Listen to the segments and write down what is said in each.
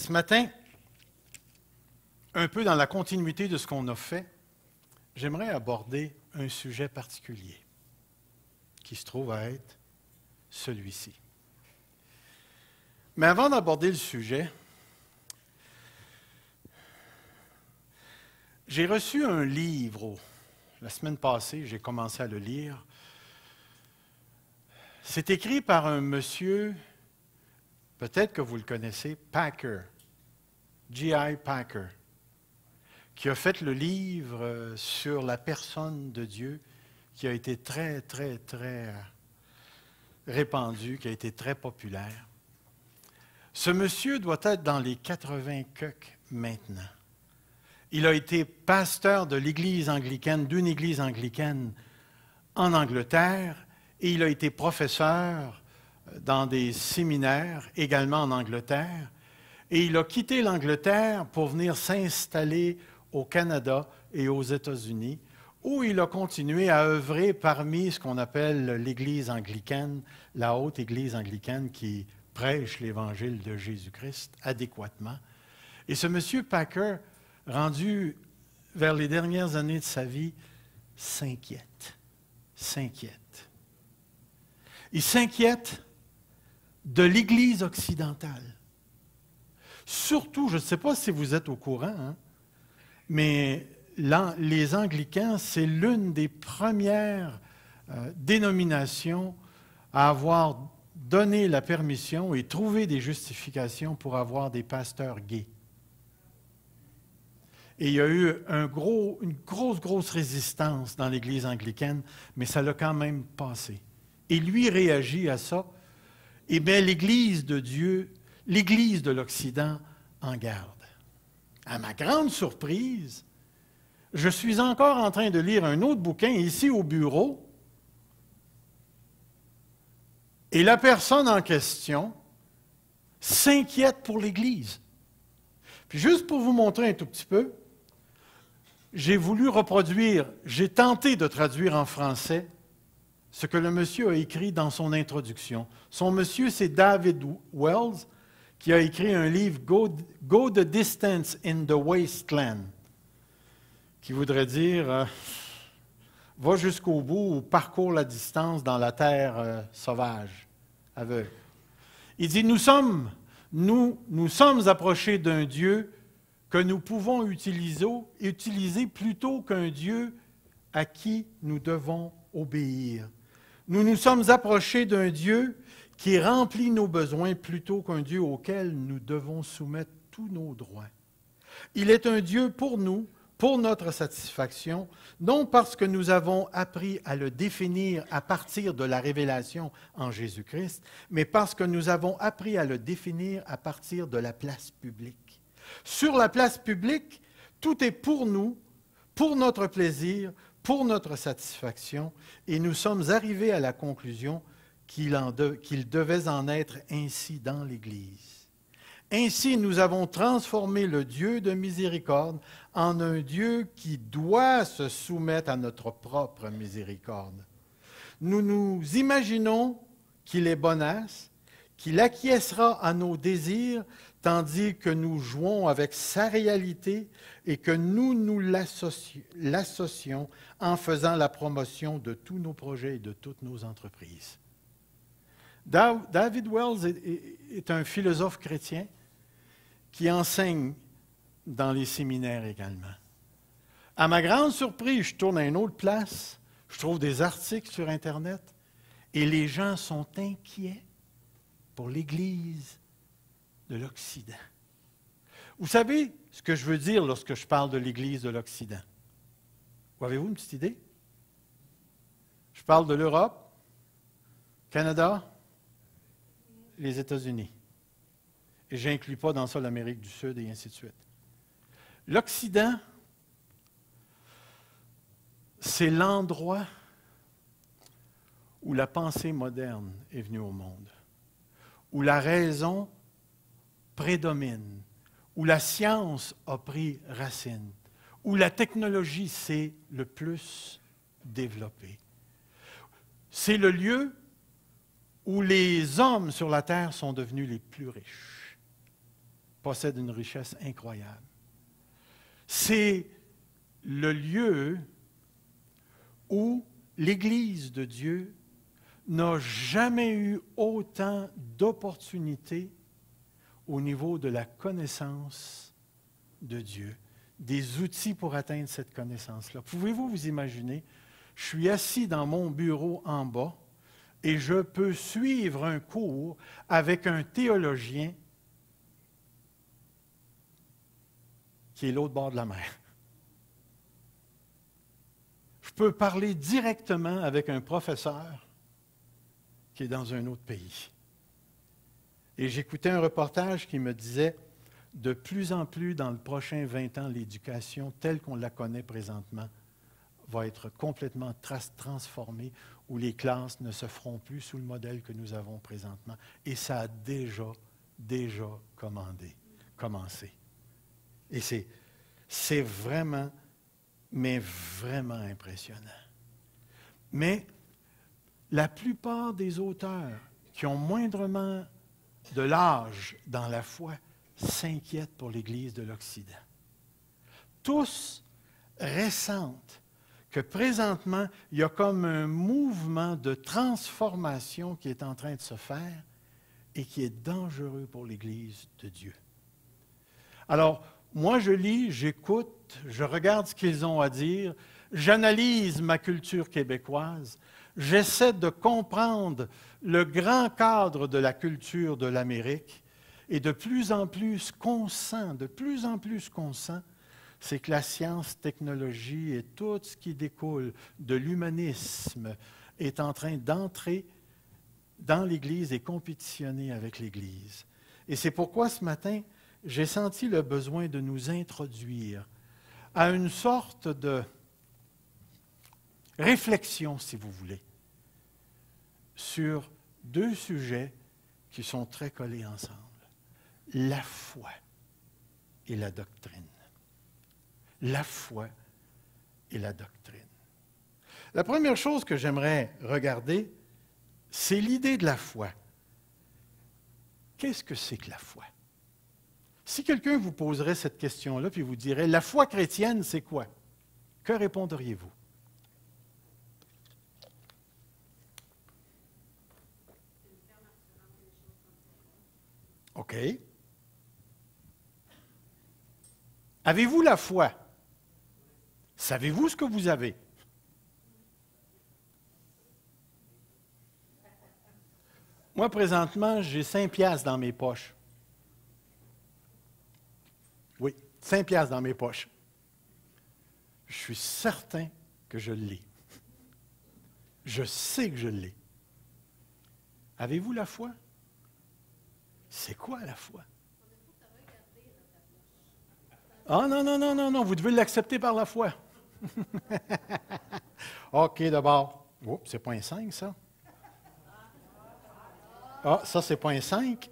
Ce matin, un peu dans la continuité de ce qu'on a fait, j'aimerais aborder un sujet particulier qui se trouve à être celui-ci. Mais avant d'aborder le sujet, j'ai reçu un livre la semaine passée, j'ai commencé à le lire. C'est écrit par un monsieur, peut-être que vous le connaissez, Packer, J.I. Packer, qui a fait le livre sur la personne de Dieu, qui a été très répandu, qui a été très populaire. Ce monsieur doit être dans les 80 queuques maintenant. Il a été pasteur de l'Église anglicane, d'une Église anglicane en Angleterre, et il a été professeur dans des séminaires, également en Angleterre. Et il a quitté l'Angleterre pour venir s'installer au Canada et aux États-Unis, où il a continué à œuvrer parmi ce qu'on appelle l'Église anglicane, la haute Église anglicane qui prêche l'Évangile de Jésus-Christ adéquatement. Et ce monsieur Packer, rendu vers les dernières années de sa vie, s'inquiète. Il s'inquiète de l'Église occidentale. Surtout, je ne sais pas si vous êtes au courant, mais les Anglicans, c'est l'une des premières dénominations à avoir donné la permission et trouvé des justifications pour avoir des pasteurs gays. Et il y a eu une grosse résistance dans l'Église anglicane, mais ça l'a quand même passé. Et lui réagit à ça, et bien l'Église de Dieu, l'Église de l'Occident en garde. À ma grande surprise, je suis encore en train de lire un autre bouquin ici au bureau, et la personne en question s'inquiète pour l'Église. Puis juste pour vous montrer un tout petit peu, j'ai tenté de traduire en français ce que le monsieur a écrit dans son introduction. Son monsieur, c'est David Wells, qui a écrit un livre, Go the Distance in the Wasteland, qui voudrait dire va jusqu'au bout ou parcours la distance dans la terre sauvage, aveugle. Il dit, nous sommes approchés d'un Dieu que nous pouvons utiliser plutôt qu'un Dieu à qui nous devons obéir. Nous nous sommes approchés d'un Dieu qui remplit nos besoins plutôt qu'un Dieu auquel nous devons soumettre tous nos droits. Il est un Dieu pour nous, pour notre satisfaction, non parce que nous avons appris à le définir à partir de la révélation en Jésus-Christ, mais parce que nous avons appris à le définir à partir de la place publique. Sur la place publique, tout est pour nous, pour notre plaisir, pour notre satisfaction, et nous sommes arrivés à la conclusion qu'il devait en être ainsi dans l'Église. Ainsi, nous avons transformé le Dieu de miséricorde en un Dieu qui doit se soumettre à notre propre miséricorde. Nous nous imaginons qu'il est bonasse, qu'il acquiescera à nos désirs, tandis que nous jouons avec sa réalité et que nous l'associons en faisant la promotion de tous nos projets et de toutes nos entreprises. David Wells est un philosophe chrétien qui enseigne dans les séminaires également. À ma grande surprise, je tourne à une autre place, je trouve des articles sur Internet et les gens sont inquiets pour l'Église de l'Occident. Vous savez ce que je veux dire lorsque je parle de l'Église de l'Occident? Avez-vous une petite idée? Je parle de l'Europe, Canada, les États-Unis. Et je n'inclus pas dans ça l'Amérique du Sud et ainsi de suite. L'Occident, c'est l'endroit où la pensée moderne est venue au monde, où la raison prédomine, où la science a pris racine, où la technologie s'est le plus développée. C'est le lieu où les hommes sur la terre sont devenus les plus riches. possède une richesse incroyable. C'est le lieu où l'Église de Dieu n'a jamais eu autant d'opportunités au niveau de la connaissance de Dieu, des outils pour atteindre cette connaissance-là. Pouvez-vous vous imaginer, je suis assis dans mon bureau en bas et je peux suivre un cours avec un théologien qui est l'autre bord de la mer. Je peux parler directement avec un professeur qui est dans un autre pays. Et j'écoutais un reportage qui me disait, de plus en plus dans le prochain 20 ans, l'éducation telle qu'on la connaît présentement va être complètement transformée, où les classes ne se feront plus sous le modèle que nous avons présentement. Et ça a déjà commencé. Et c'est vraiment, mais vraiment impressionnant. Mais la plupart des auteurs qui ont moindrement de l'âge dans la foi s'inquiètent pour l'Église de l'Occident. Tous ressentent que présentement, il y a comme un mouvement de transformation qui est en train de se faire et qui est dangereux pour l'Église de Dieu. Alors, moi, je lis, j'écoute, je regarde ce qu'ils ont à dire, j'analyse ma culture québécoise, j'essaie de comprendre le grand cadre de la culture de l'Amérique et de plus en plus ce qu'on sent, c'est que la science, technologie et tout ce qui découle de l'humanisme est en train d'entrer dans l'Église et compétitionner avec l'Église. Et c'est pourquoi ce matin, j'ai senti le besoin de nous introduire à une sorte de réflexion, si vous voulez, sur deux sujets qui sont très collés ensemble. La foi et la doctrine. La foi et la doctrine. La première chose que j'aimerais regarder, c'est l'idée de la foi. Qu'est-ce que c'est que la foi? Si quelqu'un vous poserait cette question-là, puis vous dirait, la foi chrétienne, c'est quoi? Que répondriez-vous? OK. Avez-vous la foi? Savez-vous ce que vous avez? Moi, présentement, j'ai 5 piastres dans mes poches. Oui, 5 piastres dans mes poches. Je suis certain que je l'ai. Je sais que je l'ai. Avez-vous la foi? C'est quoi la foi? Ah non, vous devez l'accepter par la foi. OK, d'abord. Oups, c'est pas un 5, ça. Ah, ça, c'est pas un 5.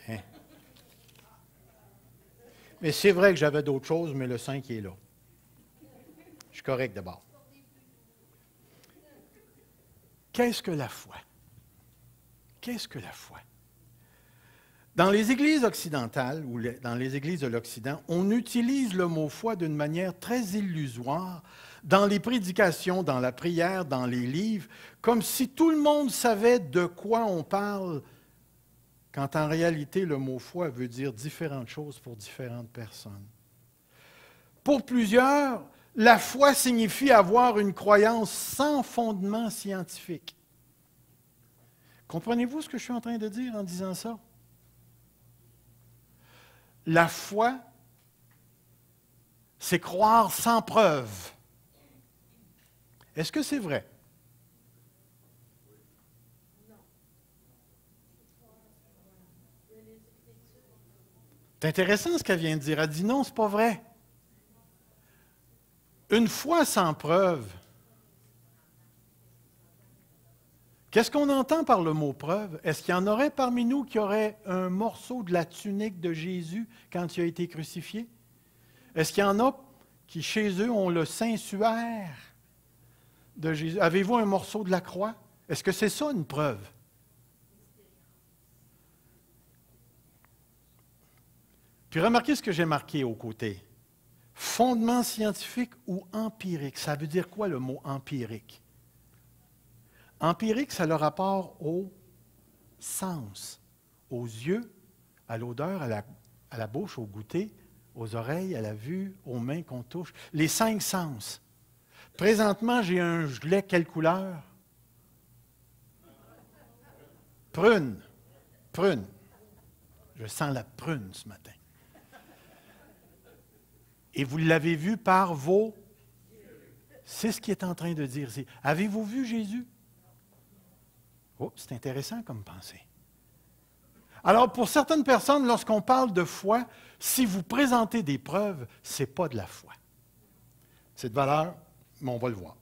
Tiens. Mais c'est vrai que j'avais d'autres choses, mais le 5 est là. Je suis correct d'abord. Qu'est-ce que la foi? Qu'est-ce que la foi? Dans les églises occidentales, ou dans les églises de l'Occident, on utilise le mot foi d'une manière très illusoire dans les prédications, dans la prière, dans les livres, comme si tout le monde savait de quoi on parle, quand en réalité, le mot foi veut dire différentes choses pour différentes personnes. Pour plusieurs, la foi signifie avoir une croyance sans fondement scientifique. Comprenez-vous ce que je suis en train de dire en disant ça? La foi, c'est croire sans preuve. Est-ce que c'est vrai? C'est intéressant ce qu'elle vient de dire. Elle dit non, ce n'est pas vrai. Une foi sans preuve. Qu'est-ce qu'on entend par le mot preuve? Est-ce qu'il y en aurait parmi nous qui aurait un morceau de la tunique de Jésus quand il a été crucifié? Est-ce qu'il y en a qui, chez eux, ont le saint-suaire de Jésus? Avez-vous un morceau de la croix? Est-ce que c'est ça une preuve? Puis remarquez ce que j'ai marqué aux côtés. Fondement scientifique ou empirique. Ça veut dire quoi le mot empirique? Empirique, ça a le rapport au sens, aux yeux, à l'odeur, à la bouche, au goûter, aux oreilles, à la vue, aux mains qu'on touche. Les 5 sens. Présentement, j'ai un gelé, quelle couleur? Prune. Prune. Je sens la prune ce matin. Et vous l'avez vu par vos... C'est ce qu'il est en train de dire ici. Avez-vous vu Jésus? Oh, c'est intéressant comme pensée. Alors, pour certaines personnes, lorsqu'on parle de foi, si vous présentez des preuves, ce n'est pas de la foi. C'est de valeur, mais on va le voir.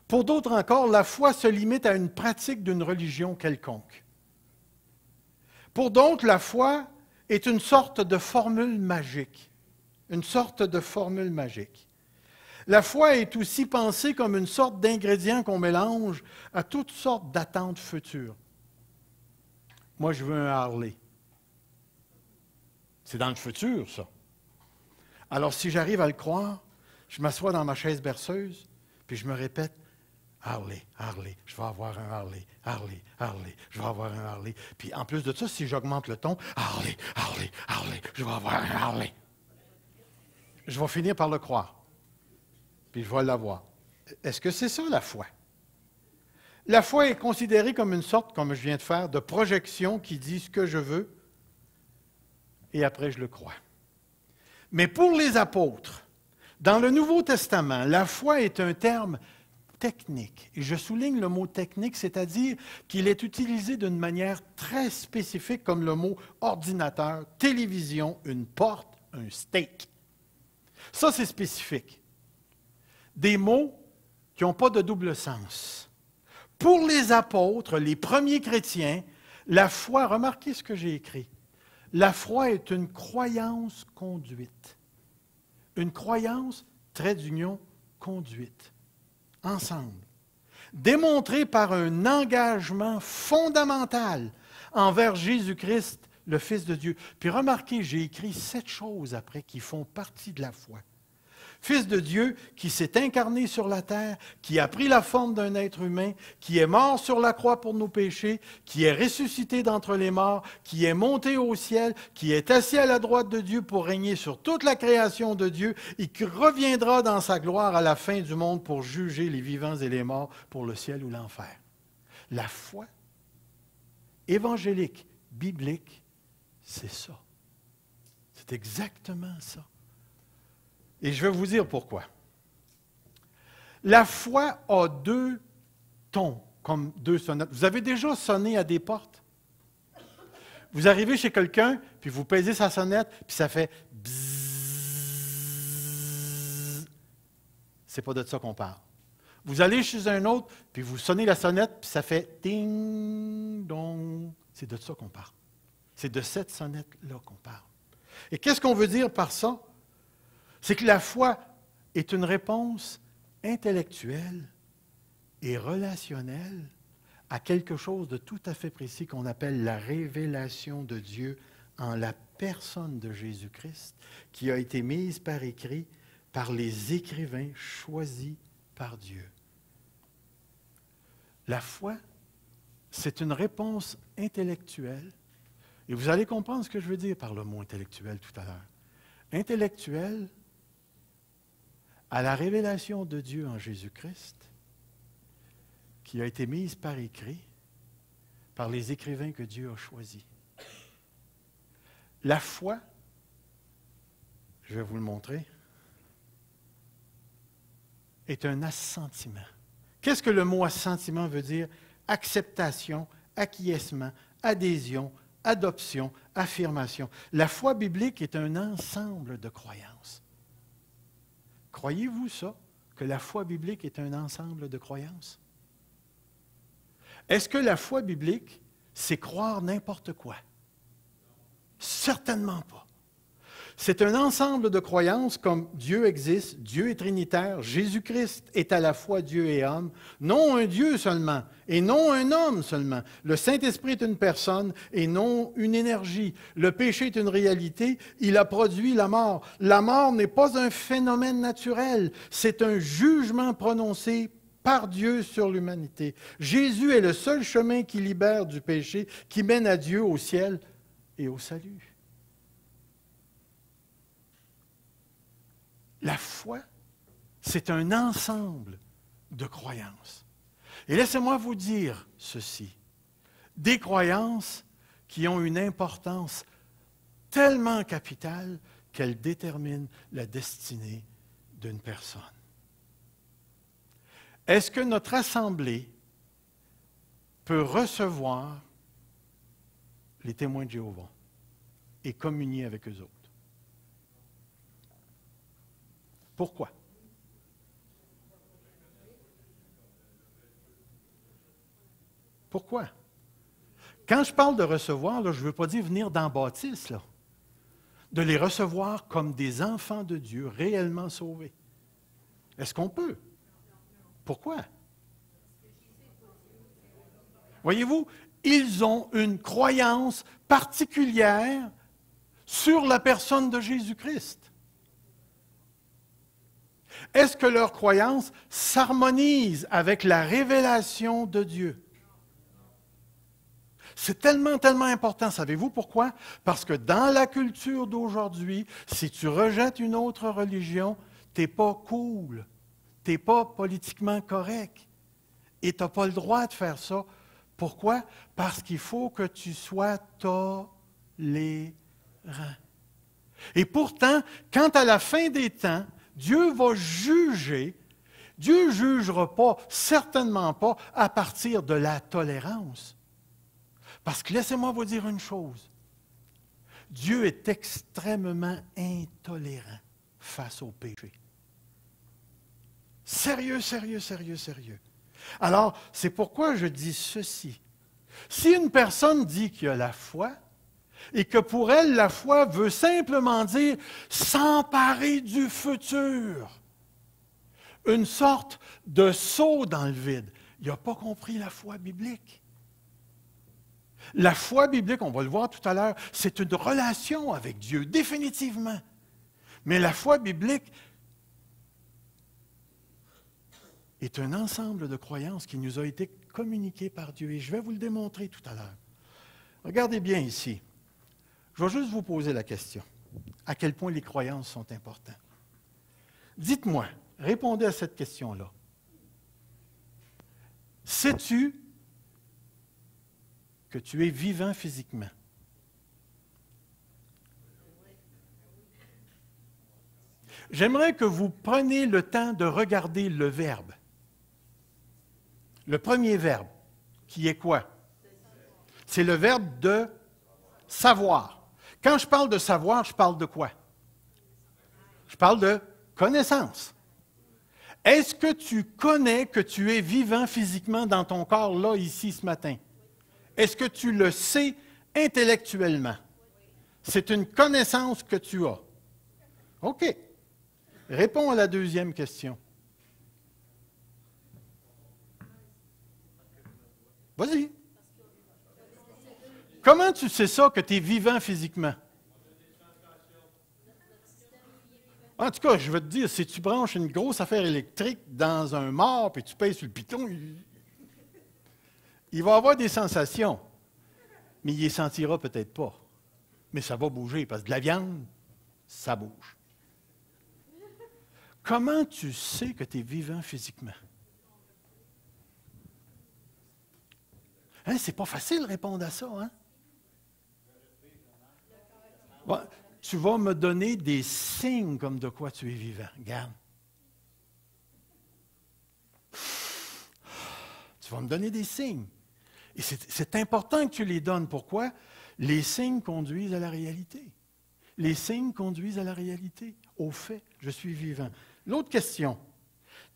Pour d'autres encore, la foi se limite à une pratique d'une religion quelconque. Pour d'autres, la foi est une sorte de formule magique. Une sorte de formule magique. La foi est aussi pensée comme une sorte d'ingrédient qu'on mélange à toutes sortes d'attentes futures. Moi, je veux un Harley. C'est dans le futur, ça. Alors, si j'arrive à le croire, je m'assois dans ma chaise berceuse, puis je me répète, Harley, Harley, je vais avoir un Harley, Harley, Harley, je vais avoir un Harley. Puis en plus de ça, si j'augmente le ton, Harley, Harley, Harley, je vais avoir un Harley. Je vais finir par le croire. Puis je vais l'avoir. Est-ce que c'est ça la foi? La foi est considérée comme une sorte, comme je viens de faire, de projection qui dit ce que je veux et après je le crois. Mais pour les apôtres, dans le Nouveau Testament, la foi est un terme technique. Et je souligne le mot technique, c'est-à-dire qu'il est utilisé d'une manière très spécifique comme le mot ordinateur, télévision, une porte, un steak. Ça, c'est spécifique. Des mots qui n'ont pas de double sens. Pour les apôtres, les premiers chrétiens, la foi, remarquez ce que j'ai écrit, la foi est une croyance conduite. Une croyance, trait d'union, conduite. Ensemble. Démontrée par un engagement fondamental envers Jésus-Christ, le Fils de Dieu. Puis remarquez, j'ai écrit 7 choses après qui font partie de la foi. Fils de Dieu qui s'est incarné sur la terre, qui a pris la forme d'un être humain, qui est mort sur la croix pour nos péchés, qui est ressuscité d'entre les morts, qui est monté au ciel, qui est assis à la droite de Dieu pour régner sur toute la création de Dieu et qui reviendra dans sa gloire à la fin du monde pour juger les vivants et les morts pour le ciel ou l'enfer. La foi évangélique, biblique, c'est ça. C'est exactement ça. Et je vais vous dire pourquoi. La foi a 2 tons, comme 2 sonnettes. Vous avez déjà sonné à des portes? Vous arrivez chez quelqu'un, puis vous pesez sa sonnette, puis ça fait bzzz. C'est pas de ça qu'on parle. Vous allez chez un autre, puis vous sonnez la sonnette, puis ça fait ding dong. C'est de ça qu'on parle. C'est de cette sonnette-là qu'on parle. Et qu'est-ce qu'on veut dire par ça? C'est que la foi est une réponse intellectuelle et relationnelle à quelque chose de tout à fait précis qu'on appelle la révélation de Dieu en la personne de Jésus-Christ, qui a été mise par écrit par les écrivains choisis par Dieu. La foi, c'est une réponse intellectuelle, et vous allez comprendre ce que je veux dire par le mot intellectuel tout à l'heure. Intellectuelle à la révélation de Dieu en Jésus-Christ, qui a été mise par écrit par les écrivains que Dieu a choisis. La foi, je vais vous le montrer, est un assentiment. Qu'est-ce que le mot assentiment veut dire? Acceptation, acquiescement, adhésion, adoption, affirmation. La foi biblique est un ensemble de croyances. Croyez-vous ça, que la foi biblique est un ensemble de croyances? Est-ce que la foi biblique, c'est croire n'importe quoi? Certainement pas. C'est un ensemble de croyances comme Dieu existe, Dieu est trinitaire, Jésus-Christ est à la fois Dieu et homme, non un Dieu seulement, et non un homme seulement. Le Saint-Esprit est une personne et non une énergie. Le péché est une réalité, il a produit la mort. La mort n'est pas un phénomène naturel, c'est un jugement prononcé par Dieu sur l'humanité. Jésus est le seul chemin qui libère du péché, qui mène à Dieu, au ciel et au salut. La foi, c'est un ensemble de croyances. Et laissez-moi vous dire ceci. Des croyances qui ont une importance tellement capitale qu'elles déterminent la destinée d'une personne. Est-ce que notre assemblée peut recevoir les témoins de Jéhovah et communier avec eux autres? Pourquoi? Pourquoi? Quand je parle de recevoir, là, je ne veux pas dire venir dans la bâtisse, là. De les recevoir comme des enfants de Dieu réellement sauvés. Est-ce qu'on peut? Pourquoi? Voyez-vous, ils ont une croyance particulière sur la personne de Jésus-Christ. Est-ce que leur croyance s'harmonise avec la révélation de Dieu? C'est tellement, tellement important. Savez-vous pourquoi? Parce que dans la culture d'aujourd'hui, si tu rejettes une autre religion, tu n'es pas cool, tu n'es pas politiquement correct. Et tu n'as pas le droit de faire ça. Pourquoi? Parce qu'il faut que tu sois tolérant. Et pourtant, quand à la fin des temps, Dieu va juger, Dieu ne jugera pas, certainement pas, à partir de la tolérance. Parce que laissez-moi vous dire une chose. Dieu est extrêmement intolérant face au péché. Sérieux, sérieux, sérieux, sérieux. Alors, c'est pourquoi je dis ceci. Si une personne dit qu'il a la foi, et que pour elle, la foi veut simplement dire s'emparer du futur, une sorte de saut dans le vide, il n'a pas compris la foi biblique. La foi biblique, on va le voir tout à l'heure, c'est une relation avec Dieu, définitivement. Mais la foi biblique est un ensemble de croyances qui nous a été communiquées par Dieu. Et je vais vous le démontrer tout à l'heure. Regardez bien ici. Je vais juste vous poser la question. À quel point les croyances sont importantes? Dites-moi, répondez à cette question-là. Sais-tu que tu es vivant physiquement? J'aimerais que vous preniez le temps de regarder le verbe. Le premier verbe, qui est quoi? C'est le verbe de savoir. Quand je parle de savoir, je parle de quoi? Je parle de connaissance. Est-ce que tu connais que tu es vivant physiquement dans ton corps, là, ici, ce matin? Est-ce que tu le sais intellectuellement? C'est une connaissance que tu as. OK. Réponds à la deuxième question. Vas-y. Comment tu sais ça que tu es vivant physiquement? En tout cas, je vais te dire, si tu branches une grosse affaire électrique dans un mort et tu pèses sur le piton, il va avoir des sensations, mais il ne les sentira peut-être pas. Mais ça va bouger, parce que de la viande, ça bouge. Comment tu sais que tu es vivant physiquement? Hein, c'est pas facile de répondre à ça, hein? Bon, tu vas me donner des signes comme de quoi tu es vivant. Regarde. Tu vas me donner des signes. Et c'est important que tu les donnes. Pourquoi? Les signes conduisent à la réalité. Les signes conduisent à la réalité. Au fait, je suis vivant. L'autre question.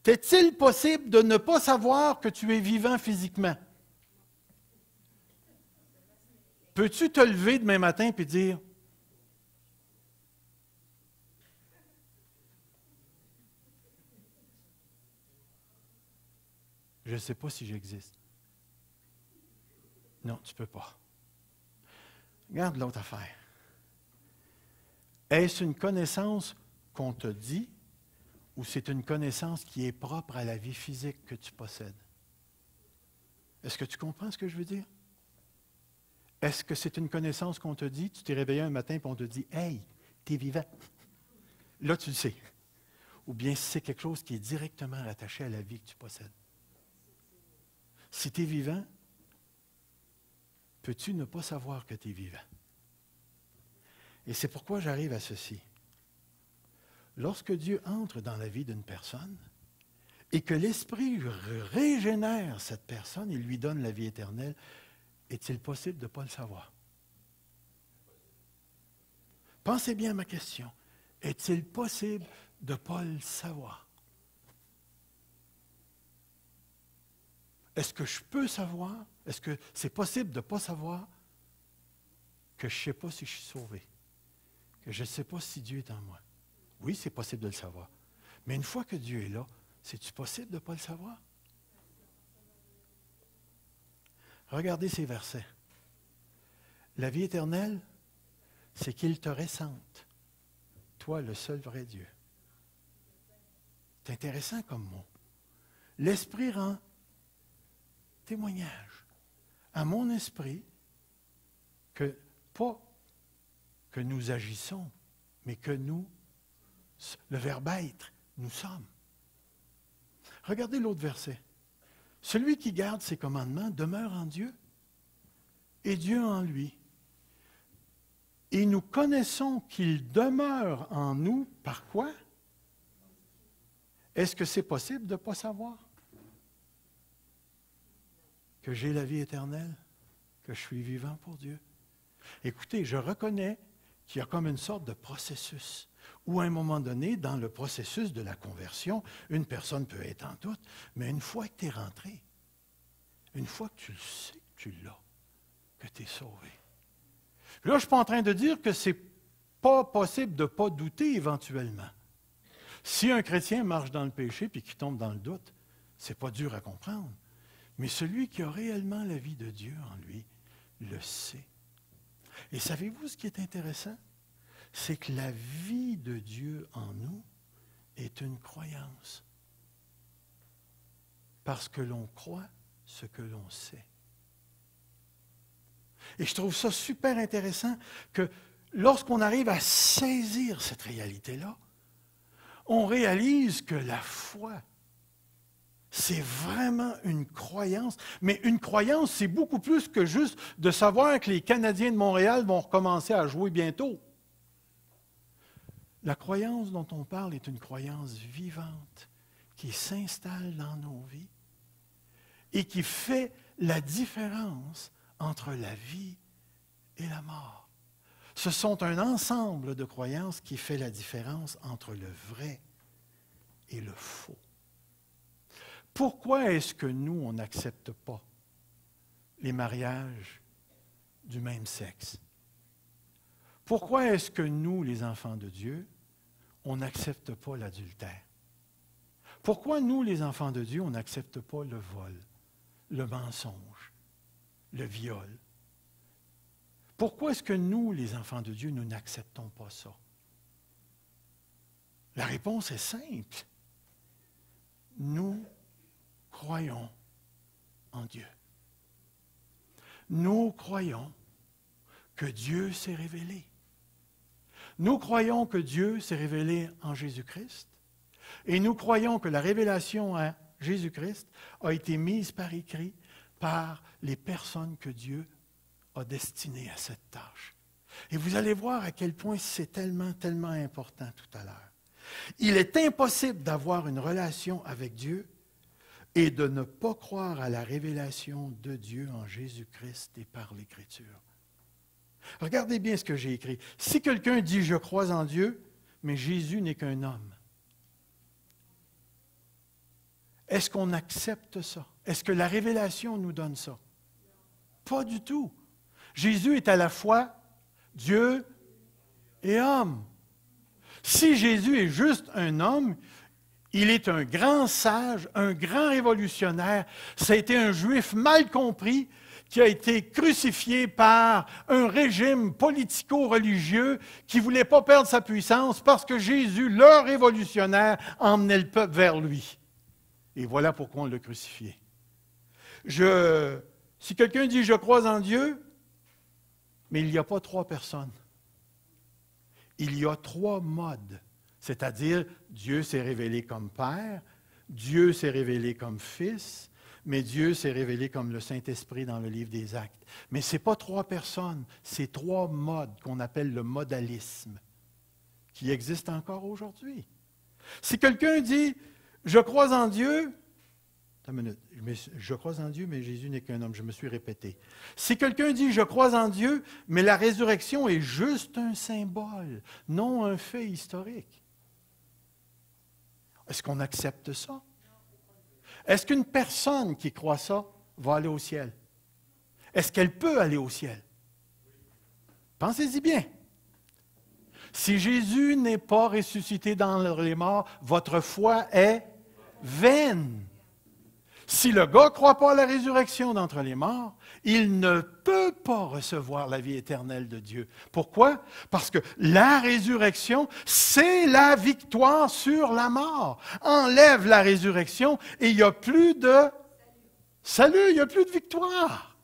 T'est-il possible de ne pas savoir que tu es vivant physiquement? Peux-tu te lever demain matin et dire Je ne sais pas si j'existe. Non, tu ne peux pas. Regarde l'autre affaire. Est-ce une connaissance qu'on te dit ou c'est une connaissance qui est propre à la vie physique que tu possèdes? Est-ce que tu comprends ce que je veux dire? Est-ce que c'est une connaissance qu'on te dit? Tu t'es réveillé un matin et on te dit « Hey, tu es vivant. » Là, tu le sais. Ou bien si c'est quelque chose qui est directement rattaché à la vie que tu possèdes. Si tu es vivant, peux-tu ne pas savoir que tu es vivant? Et c'est pourquoi j'arrive à ceci. Lorsque Dieu entre dans la vie d'une personne et que l'Esprit régénère cette personne et lui donne la vie éternelle, est-il possible de ne pas le savoir? Pensez bien à ma question. Est-il possible de ne pas le savoir? Est-ce que je peux savoir? Est-ce que c'est possible de ne pas savoir que je ne sais pas si je suis sauvé? Que je ne sais pas si Dieu est en moi? Oui, c'est possible de le savoir. Mais une fois que Dieu est là, c'est-tu possible de ne pas le savoir? Regardez ces versets. La vie éternelle, c'est qu'il te ressente, toi, le seul vrai Dieu. C'est intéressant comme mot. L'Esprit rend témoignage à mon esprit que, pas que nous agissons, mais que nous, le verbe être, nous sommes. Regardez l'autre verset. Celui qui garde ses commandements demeure en Dieu et Dieu en lui. Et nous connaissons qu'il demeure en nous par quoi? Est-ce que c'est possible de ne pas savoir? Que j'ai la vie éternelle, que je suis vivant pour Dieu. Écoutez, je reconnais qu'il y a comme une sorte de processus où à un moment donné, dans le processus de la conversion, une personne peut être en doute, mais une fois que tu es rentré, une fois que tu le sais, que tu l'as, que tu es sauvé. Là, je ne suis pas en train de dire que ce n'est pas possible de ne pas douter éventuellement. Si un chrétien marche dans le péché et qu'il tombe dans le doute, ce n'est pas dur à comprendre. Mais celui qui a réellement la vie de Dieu en lui, le sait. Et savez-vous ce qui est intéressant? C'est que la vie de Dieu en nous est une croyance. Parce que l'on croit ce que l'on sait. Et je trouve ça super intéressant que lorsqu'on arrive à saisir cette réalité-là, on réalise que la foi, c'est vraiment une croyance. Mais une croyance, c'est beaucoup plus que juste de savoir que les Canadiens de Montréal vont recommencer à jouer bientôt. La croyance dont on parle est une croyance vivante qui s'installe dans nos vies et qui fait la différence entre la vie et la mort. Ce sont un ensemble de croyances qui fait la différence entre le vrai et le faux. Pourquoi est-ce que nous, on n'accepte pas les mariages du même sexe? Pourquoi est-ce que nous, les enfants de Dieu, on n'accepte pas l'adultère? Pourquoi nous, les enfants de Dieu, on n'accepte pas le vol, le mensonge, le viol? Pourquoi est-ce que nous, les enfants de Dieu, nous n'acceptons pas ça? La réponse est simple. Nous croyons en Dieu. Nous croyons que Dieu s'est révélé. Nous croyons que Dieu s'est révélé en Jésus-Christ et nous croyons que la révélation à Jésus-Christ a été mise par écrit par les personnes que Dieu a destinées à cette tâche. Et vous allez voir à quel point c'est tellement, tellement important tout à l'heure. Il est impossible d'avoir une relation avec Dieu et de ne pas croire à la révélation de Dieu en Jésus-Christ et par l'Écriture. Regardez bien ce que j'ai écrit. Si quelqu'un dit « je crois en Dieu », mais Jésus n'est qu'un homme, est-ce qu'on accepte ça? Est-ce que la révélation nous donne ça? Pas du tout. Jésus est à la fois Dieu et homme. Si Jésus est juste un homme, Il est un grand sage, un grand révolutionnaire. Ça a été un juif mal compris qui a été crucifié par un régime politico-religieux qui ne voulait pas perdre sa puissance parce que Jésus, le révolutionnaire, emmenait le peuple vers lui. Et voilà pourquoi on l'a crucifié. Si quelqu'un dit « je crois en Dieu », mais il n'y a pas 3 personnes. Il y a 3 modes. C'est-à-dire, Dieu s'est révélé comme Père, Dieu s'est révélé comme Fils, mais Dieu s'est révélé comme le Saint-Esprit dans le livre des Actes. Mais ce n'est pas 3 personnes, c'est 3 modes qu'on appelle le modalisme, qui existent encore aujourd'hui. Si quelqu'un dit « je crois en Dieu », attends une minute, je crois en Dieu, mais Jésus n'est qu'un homme, je me suis répété. Si quelqu'un dit « je crois en Dieu », mais la résurrection est juste un symbole, non un fait historique. Est-ce qu'on accepte ça? Est-ce qu'une personne qui croit ça va aller au ciel? Est-ce qu'elle peut aller au ciel? Pensez-y bien. Si Jésus n'est pas ressuscité dans les morts, votre foi est vaine. Si le gars ne croit pas à la résurrection d'entre les morts, il ne peut pas recevoir la vie éternelle de Dieu. Pourquoi? Parce que la résurrection, c'est la victoire sur la mort. Enlève la résurrection et il n'y a plus de salut, il n'y a plus de victoire.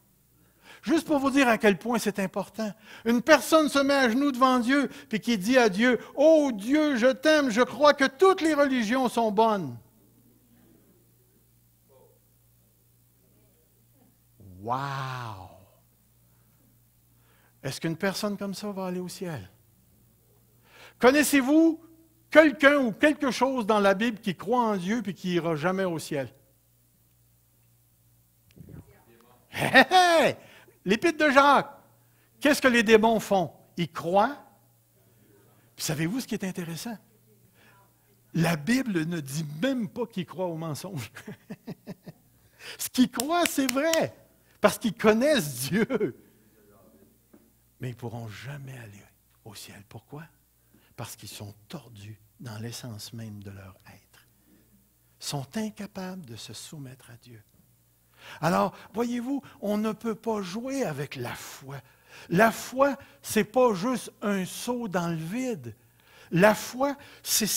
Juste pour vous dire à quel point c'est important. Une personne se met à genoux devant Dieu et qui dit à Dieu, « Oh Dieu, je t'aime, je crois que toutes les religions sont bonnes. » Wow! Est-ce qu'une personne comme ça va aller au ciel? Connaissez-vous quelqu'un ou quelque chose dans la Bible qui croit en Dieu et qui n'ira jamais au ciel? Hé, hé! L'Épître de Jacques, qu'est-ce que les démons font? Ils croient. Puis savez-vous ce qui est intéressant? La Bible ne dit même pas qu'ils croient au mensonge. Ce qu'ils croient, c'est vrai. Parce qu'ils connaissent Dieu. Mais ils ne pourront jamais aller au ciel. Pourquoi? Parce qu'ils sont tordus dans l'essence même de leur être. Ils sont incapables de se soumettre à Dieu. Alors, voyez-vous, on ne peut pas jouer avec la foi. La foi, ce n'est pas juste un saut dans le vide. La foi, c'est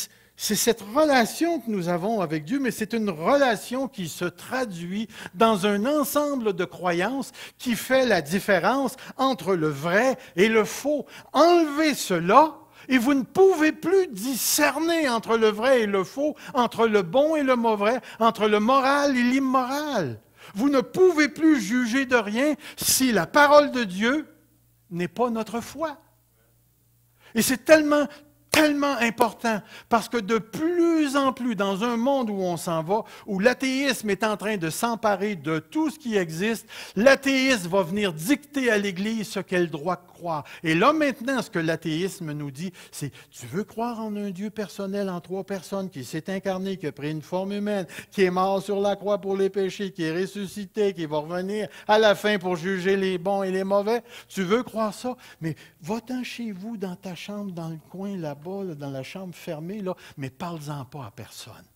cette relation que nous avons avec Dieu, mais c'est une relation qui se traduit dans un ensemble de croyances qui fait la différence entre le vrai et le faux. Enlevez cela et vous ne pouvez plus discerner entre le vrai et le faux, entre le bon et le mauvais, entre le moral et l'immoral. Vous ne pouvez plus juger de rien si la parole de Dieu n'est pas notre foi. Et c'est tellement important, parce que de plus en plus, dans un monde où on s'en va, où l'athéisme est en train de s'emparer de tout ce qui existe, l'athéisme va venir dicter à l'Église ce qu'elle doit croire. Et là, maintenant, ce que l'athéisme nous dit, c'est « Tu veux croire en un Dieu personnel, en 3 personnes, qui s'est incarné, qui a pris une forme humaine, qui est mort sur la croix pour les péchés, qui est ressuscité, qui va revenir à la fin pour juger les bons et les mauvais? Tu veux croire ça? Mais va-t'en chez vous, dans ta chambre, dans le coin, là-bas, là, dans la chambre fermée, là, mais parle-en pas à personne. »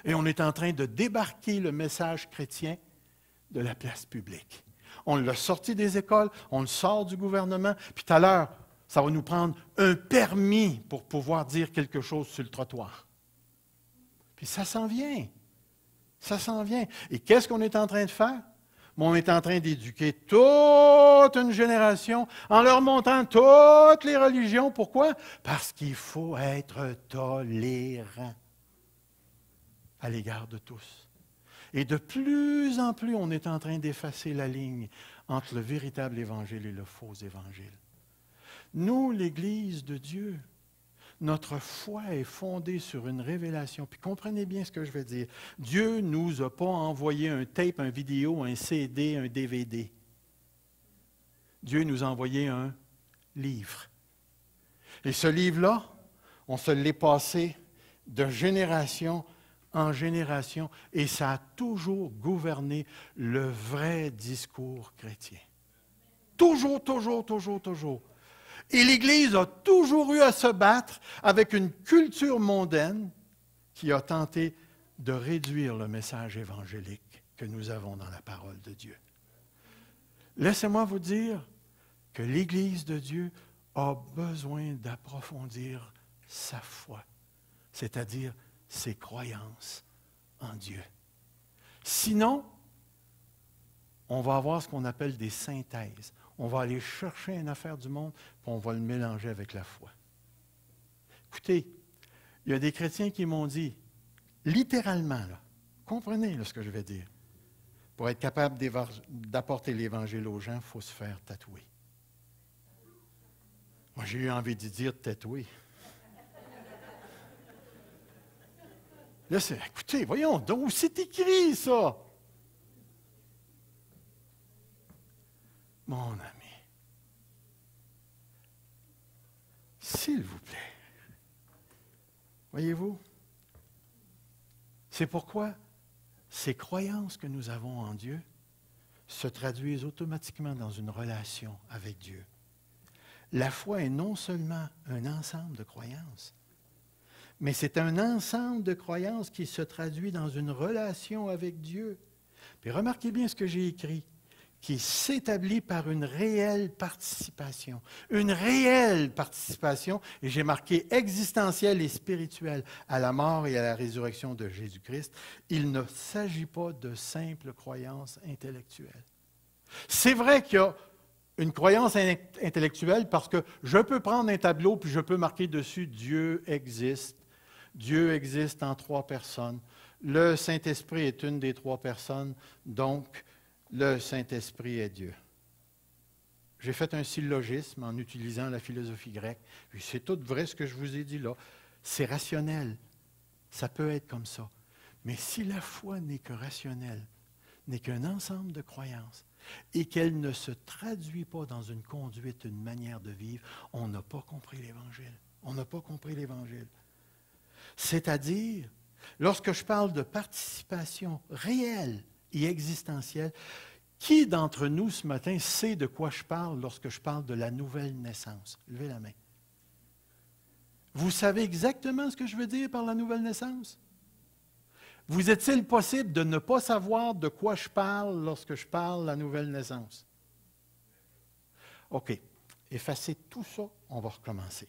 Et on est en train de débarquer le message chrétien de la place publique. On l'a sorti des écoles, on le sort du gouvernement, puis tout à l'heure, ça va nous prendre un permis pour pouvoir dire quelque chose sur le trottoir. Puis ça s'en vient. Ça s'en vient. Et qu'est-ce qu'on est en train de faire? On est en train d'éduquer toute une génération en leur montrant toutes les religions. Pourquoi? Parce qu'il faut être tolérant à l'égard de tous. Et de plus en plus, on est en train d'effacer la ligne entre le véritable évangile et le faux évangile. Nous, l'Église de Dieu, notre foi est fondée sur une révélation. Puis comprenez bien ce que je veux dire. Dieu ne nous a pas envoyé un tape, un vidéo, un CD, un DVD. Dieu nous a envoyé un livre. Et ce livre-là, on se l'est passé de génération en génération, et ça a toujours gouverné le vrai discours chrétien. Toujours, toujours, toujours, toujours. Et l'Église a toujours eu à se battre avec une culture mondaine qui a tenté de réduire le message évangélique que nous avons dans la parole de Dieu. Laissez-moi vous dire que l'Église de Dieu a besoin d'approfondir sa foi, c'est-à-dire ses croyances en Dieu. Sinon, on va avoir ce qu'on appelle des synthèses. On va aller chercher une affaire du monde, puis on va le mélanger avec la foi. Écoutez, il y a des chrétiens qui m'ont dit, littéralement, là, comprenez là, ce que je vais dire, pour être capable d'apporter l'Évangile aux gens, il faut se faire tatouer. Moi, j'ai eu envie de dire tatouer. Là, écoutez, voyons, donc c'est écrit, ça. Mon ami, s'il vous plaît, voyez-vous, c'est pourquoi ces croyances que nous avons en Dieu se traduisent automatiquement dans une relation avec Dieu. La foi est non seulement un ensemble de croyances, mais c'est un ensemble de croyances qui se traduit dans une relation avec Dieu. Puis remarquez bien ce que j'ai écrit, qui s'établit par une réelle participation. Une réelle participation, et j'ai marqué existentielle et spirituelle, à la mort et à la résurrection de Jésus-Christ. Il ne s'agit pas de simples croyances intellectuelles. C'est vrai qu'il y a une croyance intellectuelle parce que je peux prendre un tableau puis je peux marquer dessus « Dieu existe ». Dieu existe en 3 personnes. Le Saint-Esprit est une des 3 personnes, donc le Saint-Esprit est Dieu. J'ai fait un syllogisme en utilisant la philosophie grecque. C'est tout vrai ce que je vous ai dit là. C'est rationnel. Ça peut être comme ça. Mais si la foi n'est que rationnelle, n'est qu'un ensemble de croyances, et qu'elle ne se traduit pas dans une conduite, une manière de vivre, on n'a pas compris l'Évangile. On n'a pas compris l'Évangile. C'est-à-dire, lorsque je parle de participation réelle et existentielle, qui d'entre nous ce matin sait de quoi je parle lorsque je parle de la nouvelle naissance? Levez la main. Vous savez exactement ce que je veux dire par la nouvelle naissance? Vous est-il possible de ne pas savoir de quoi je parle lorsque je parle de la nouvelle naissance? OK. Effacez tout ça, on va recommencer.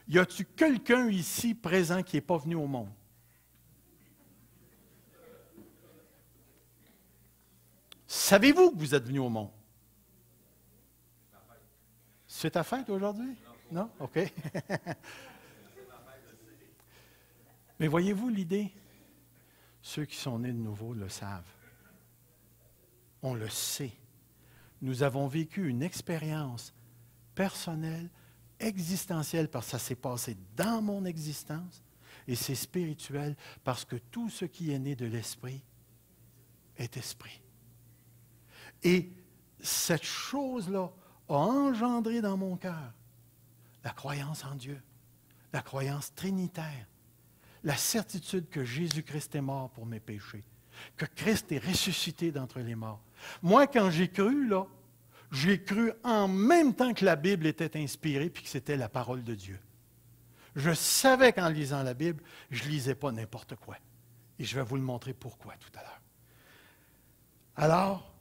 Y a-t-il quelqu'un ici présent qui n'est pas venu au monde? Savez-vous que vous êtes venu au monde? C'est ta fête aujourd'hui? Non? OK. Mais voyez-vous l'idée? Ceux qui sont nés de nouveau le savent. On le sait. Nous avons vécu une expérience personnelle, existentielle, parce que ça s'est passé dans mon existence, et c'est spirituel, parce que tout ce qui est né de l'Esprit est Esprit. Et cette chose-là a engendré dans mon cœur la croyance en Dieu, la croyance trinitaire, la certitude que Jésus-Christ est mort pour mes péchés, que Christ est ressuscité d'entre les morts. Moi, quand j'ai cru, là, j'ai cru en même temps que la Bible était inspirée puis que c'était la parole de Dieu. Je savais qu'en lisant la Bible, je ne lisais pas n'importe quoi. Et je vais vous le montrer pourquoi tout à l'heure. Alors,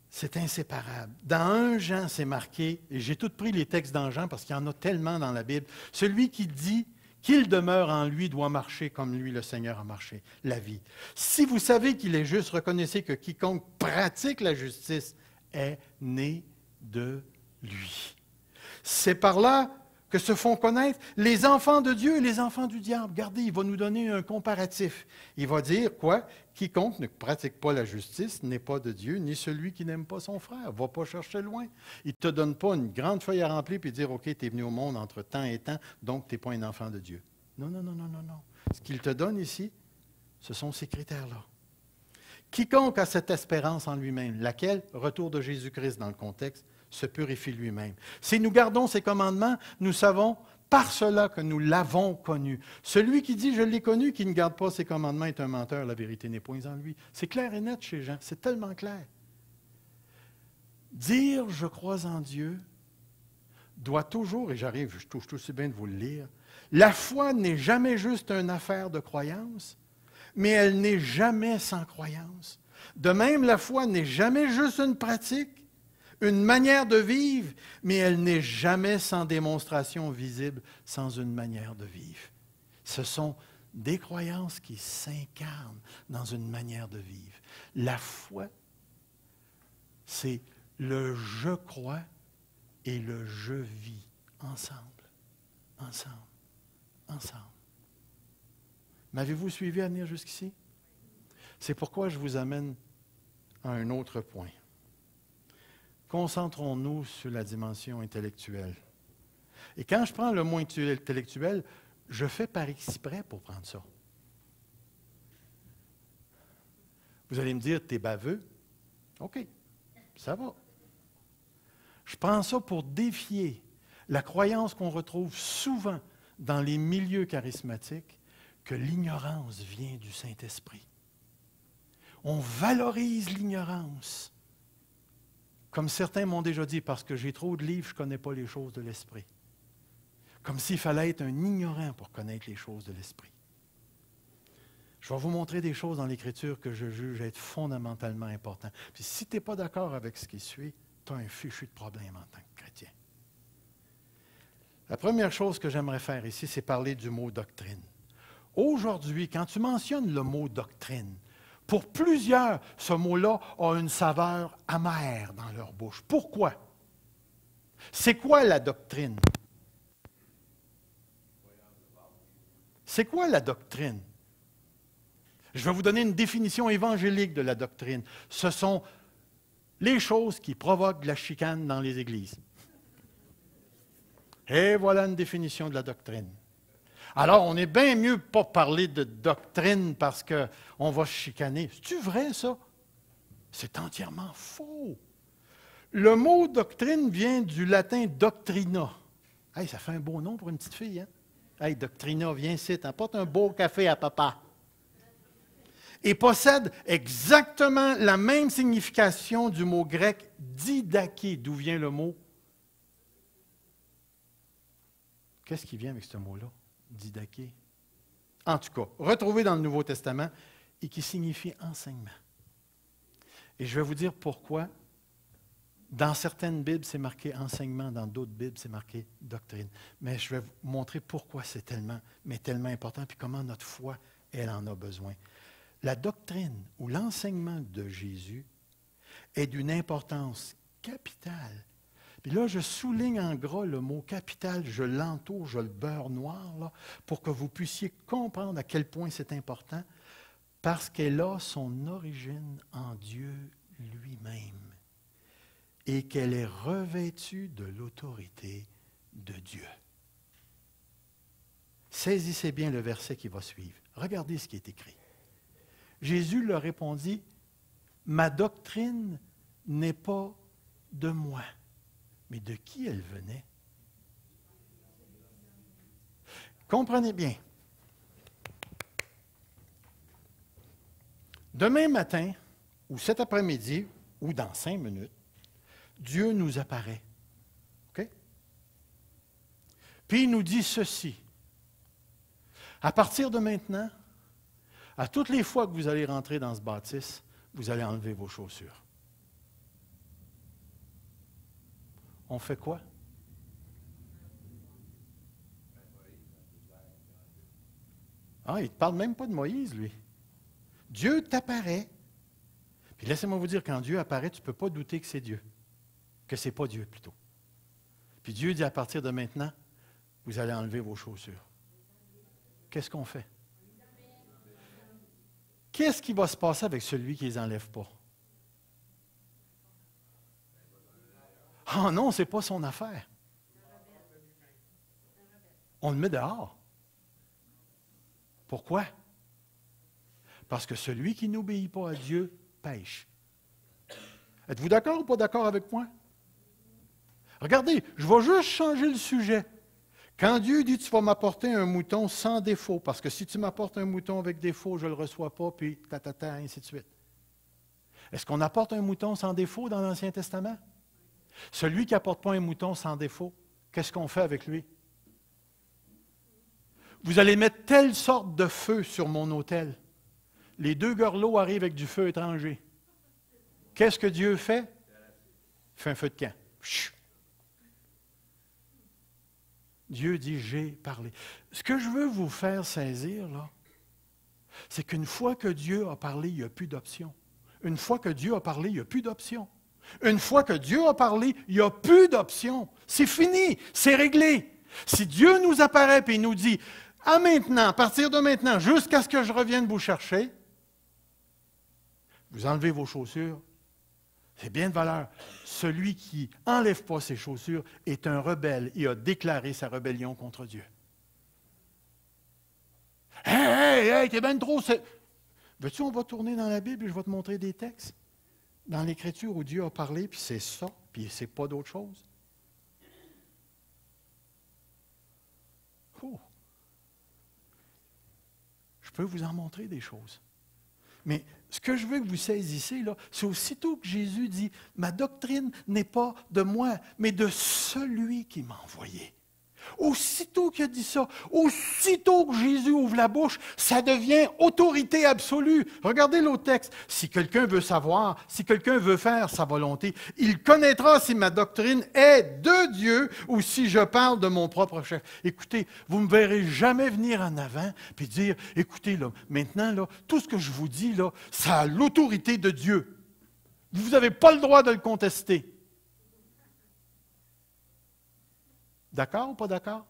c'est inséparable. Dans 1 Jean, c'est marqué, et j'ai tout pris les textes dans Jean parce qu'il y en a tellement dans la Bible, celui qui dit qu'il demeure en lui doit marcher comme lui, le Seigneur, a marché, la vie. Si vous savez qu'il est juste, reconnaissez que quiconque pratique la justice est né de lui. C'est par là que se font connaître les enfants de Dieu et les enfants du diable. Regardez, il va nous donner un comparatif. Il va dire quoi? Quiconque ne pratique pas la justice n'est pas de Dieu, ni celui qui n'aime pas son frère. Va pas chercher loin. Il ne te donne pas une grande feuille à remplir et dire, OK, tu es venu au monde entre temps et temps, donc tu n'es pas un enfant de Dieu. Non, non, non, non, non, non. Ce qu'il te donne ici, ce sont ces critères-là. Quiconque a cette espérance en lui-même, laquelle, retour de Jésus-Christ dans le contexte, se purifie lui-même. Si nous gardons ses commandements, nous savons par cela que nous l'avons connu. Celui qui dit « je l'ai connu », qui ne garde pas ses commandements est un menteur, la vérité n'est point en lui. C'est clair et net chez Jean, c'est tellement clair. Dire « je crois en Dieu » doit toujours, et je touche aussi bien de vous le lire, La foi n'est jamais juste une affaire de croyance, mais elle n'est jamais sans croyance. De même, la foi n'est jamais juste une pratique, une manière de vivre, mais elle n'est jamais sans démonstration visible, sans une manière de vivre. Ce sont des croyances qui s'incarnent dans une manière de vivre. La foi, c'est le je crois et le je vis ensemble, ensemble, ensemble. M'avez-vous suivi à venir jusqu'ici? C'est pourquoi je vous amène à un autre point. Concentrons-nous sur la dimension intellectuelle. Et quand je prends le mot intellectuel, je fais par exprès pour prendre ça. Vous allez me dire, t'es baveux? OK, ça va. Je prends ça pour défier la croyance qu'on retrouve souvent dans les milieux charismatiques, que l'ignorance vient du Saint-Esprit. On valorise l'ignorance. Comme certains m'ont déjà dit, parce que j'ai trop de livres, je ne connais pas les choses de l'Esprit. Comme s'il fallait être un ignorant pour connaître les choses de l'Esprit. Je vais vous montrer des choses dans l'Écriture que je juge être fondamentalement importantes. Puis si tu n'es pas d'accord avec ce qui suit, tu as un fichu de problème en tant que chrétien. La première chose que j'aimerais faire ici, c'est parler du mot doctrine. Aujourd'hui, quand tu mentionnes le mot doctrine, pour plusieurs, ce mot-là a une saveur amère dans leur bouche. Pourquoi? C'est quoi la doctrine? C'est quoi la doctrine? Je vais vous donner une définition évangélique de la doctrine. Ce sont les choses qui provoquent de la chicane dans les églises. Et voilà une définition de la doctrine. Alors, on est bien mieux de ne pas parler de doctrine parce qu'on va se chicaner. C'est-tu vrai, ça? C'est entièrement faux. Le mot doctrine vient du latin doctrina. Hey, ça fait un beau nom pour une petite fille, hein? Hey, doctrina, viens ici, t'apportes un beau café à papa. Et possède exactement la même signification du mot grec didaké, d'où vient le mot. Qu'est-ce qui vient avec ce mot-là? Didaké. En tout cas, retrouvé dans le Nouveau Testament et qui signifie enseignement. Et je vais vous dire pourquoi. Dans certaines Bibles, c'est marqué enseignement, dans d'autres Bibles, c'est marqué doctrine. Mais je vais vous montrer pourquoi c'est tellement important, puis comment notre foi, elle en a besoin. La doctrine ou l'enseignement de Jésus est d'une importance capitale. Puis là, je souligne en gras le mot capital, je l'entoure, je le beurre noir, là, pour que vous puissiez comprendre à quel point c'est important, parce qu'elle a son origine en Dieu lui-même et qu'elle est revêtue de l'autorité de Dieu. Saisissez bien le verset qui va suivre. Regardez ce qui est écrit. Jésus leur répondit, « Ma doctrine n'est pas de moi. » Mais de qui elle venait? Comprenez bien. Demain matin, ou cet après-midi, ou dans 5 minutes, Dieu nous apparaît. OK? Puis il nous dit ceci. À partir de maintenant, à toutes les fois que vous allez rentrer dans ce bâtisse, vous allez enlever vos chaussures. On fait quoi? Ah, il ne parle même pas de Moïse, lui. Dieu t'apparaît. Puis laissez-moi vous dire, quand Dieu apparaît, tu ne peux pas douter que c'est Dieu. Que ce n'est pas Dieu, plutôt. Puis Dieu dit, à partir de maintenant, vous allez enlever vos chaussures. Qu'est-ce qu'on fait? Qu'est-ce qui va se passer avec celui qui ne les enlève pas? Ah non, ce n'est pas son affaire. On le met dehors. Pourquoi? Parce que celui qui n'obéit pas à Dieu pêche. Êtes-vous d'accord ou pas d'accord avec moi? Regardez, je vais juste changer le sujet. Quand Dieu dit, tu vas m'apporter un mouton sans défaut, parce que si tu m'apportes un mouton avec défaut, je ne le reçois pas, puis ainsi de suite. Est-ce qu'on apporte un mouton sans défaut dans l'Ancien Testament? Celui qui n'apporte pas un mouton sans défaut, qu'est-ce qu'on fait avec lui? Vous allez mettre telle sorte de feu sur mon autel. Les 2 gorlots arrivent avec du feu étranger. Qu'est-ce que Dieu fait? Il fait un feu de camp. Chut. Dieu dit, j'ai parlé. Ce que je veux vous faire saisir, là, c'est qu'une fois que Dieu a parlé, il n'y a plus d'option. Une fois que Dieu a parlé, il n'y a plus d'option. Une fois que Dieu a parlé, il n'y a plus d'option. C'est fini, c'est réglé. Si Dieu nous apparaît et il nous dit, à maintenant, à partir de maintenant, jusqu'à ce que je revienne vous chercher, vous enlevez vos chaussures, c'est bien de valeur. Celui qui n'enlève pas ses chaussures est un rebelle et a déclaré sa rébellion contre Dieu. Hey, t'es bien trop... Veux-tu, on va tourner dans la Bible et je vais te montrer des textes dans l'Écriture où Dieu a parlé, puis c'est ça, puis c'est pas d'autre chose. Oh. Je peux vous en montrer des choses. Mais ce que je veux que vous saisissez, là, c'est aussitôt que Jésus dit, ma doctrine n'est pas de moi, mais de celui qui m'a envoyé. Aussitôt qu'il a dit ça, aussitôt que Jésus ouvre la bouche, ça devient autorité absolue. Regardez l'autre texte. Si quelqu'un veut savoir, si quelqu'un veut faire sa volonté, il connaîtra si ma doctrine est de Dieu ou si je parle de mon propre chef. Écoutez, vous ne me verrez jamais venir en avant et dire, écoutez, là, maintenant, là, tout ce que je vous dis, là, ça a l'autorité de Dieu. Vous n'avez pas le droit de le contester. D'accord ou pas d'accord?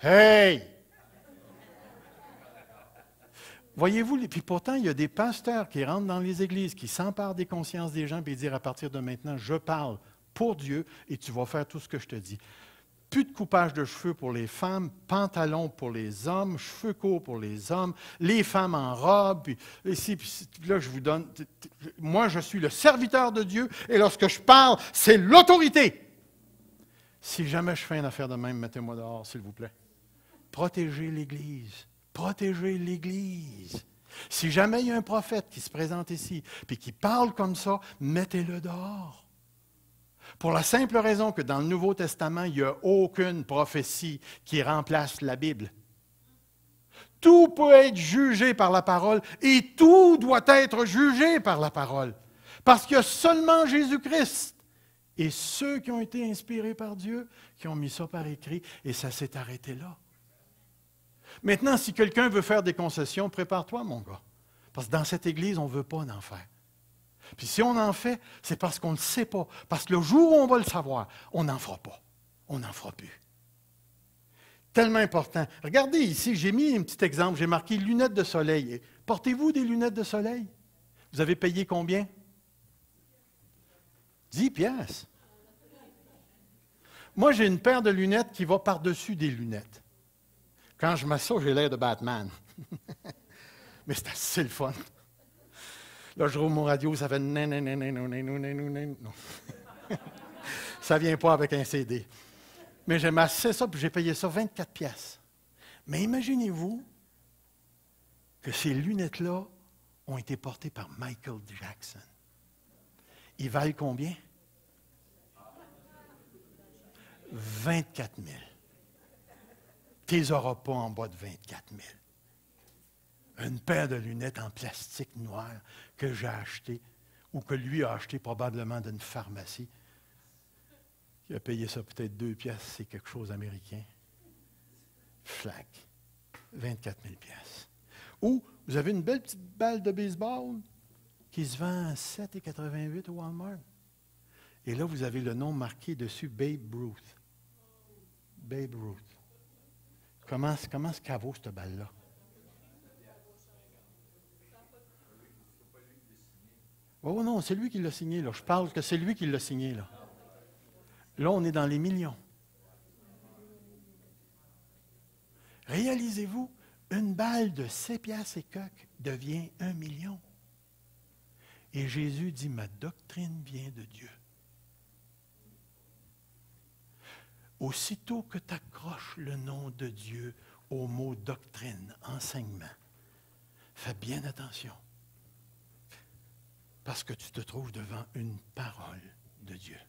Hey! Voyez-vous, puis pourtant, il y a des pasteurs qui rentrent dans les églises, qui s'emparent des consciences des gens, et disent à partir de maintenant, je parle pour Dieu et tu vas faire tout ce que je te dis. Plus de coupage de cheveux pour les femmes, pantalons pour les hommes, cheveux courts pour les hommes, les femmes en robe, puis ici, puis là, je vous donne. Moi, je suis le serviteur de Dieu et lorsque je parle, c'est l'autorité. Si jamais je fais une affaire de même, mettez-moi dehors, s'il vous plaît. Protégez l'Église. Protégez l'Église. Si jamais il y a un prophète qui se présente ici, puis qui parle comme ça, mettez-le dehors. Pour la simple raison que dans le Nouveau Testament, il n'y a aucune prophétie qui remplace la Bible. Tout peut être jugé par la parole et tout doit être jugé par la parole. Parce qu'il y a seulement Jésus-Christ. Et ceux qui ont été inspirés par Dieu, qui ont mis ça par écrit, et ça s'est arrêté là. Maintenant, si quelqu'un veut faire des concessions, prépare-toi, mon gars. Parce que dans cette Église, on ne veut pas en faire. Puis si on en fait, c'est parce qu'on ne le sait pas. Parce que le jour où on va le savoir, on n'en fera pas. On n'en fera plus. Tellement important. Regardez ici, j'ai mis un petit exemple. J'ai marqué lunettes de soleil. Portez-vous des lunettes de soleil? Vous avez payé combien? 10 piastres. Moi, j'ai une paire de lunettes qui va par-dessus des lunettes. Quand je m'assois, j'ai l'air de Batman. Mais c'est assez le fun. Là, je roule mon radio, ça fait non. Ça ne vient pas avec un CD. Mais j'ai massé ça, puis j'ai payé ça 24 piastres. Mais imaginez-vous que ces lunettes-là ont été portées par Michael Jackson. Ils valent combien? 24 000. Tu ne les auras pas en bas de 24 000. Une paire de lunettes en plastique noir que j'ai acheté, ou que lui a acheté probablement d'une pharmacie. Il a payé ça peut-être 2 piastres, c'est quelque chose d'américain. Flac. 24 000 piastres. Ou vous avez une belle petite balle de baseball qui se vend à 7,88 au Walmart. Et là, vous avez le nom marqué dessus, Babe Ruth. Babe Ruth. Comment ce qu'elle vaut, cette balle-là? Oh non, c'est lui qui l'a signé, là. Je parle que c'est lui qui l'a signé, là. Là, on est dans les millions. Réalisez-vous, une balle de 7 piastres et quelques devient 1 million. Et Jésus dit, ma doctrine vient de Dieu. Aussitôt que tu accroches le nom de Dieu au mot doctrine, enseignement, fais bien attention. Parce que tu te trouves devant une parole de Dieu.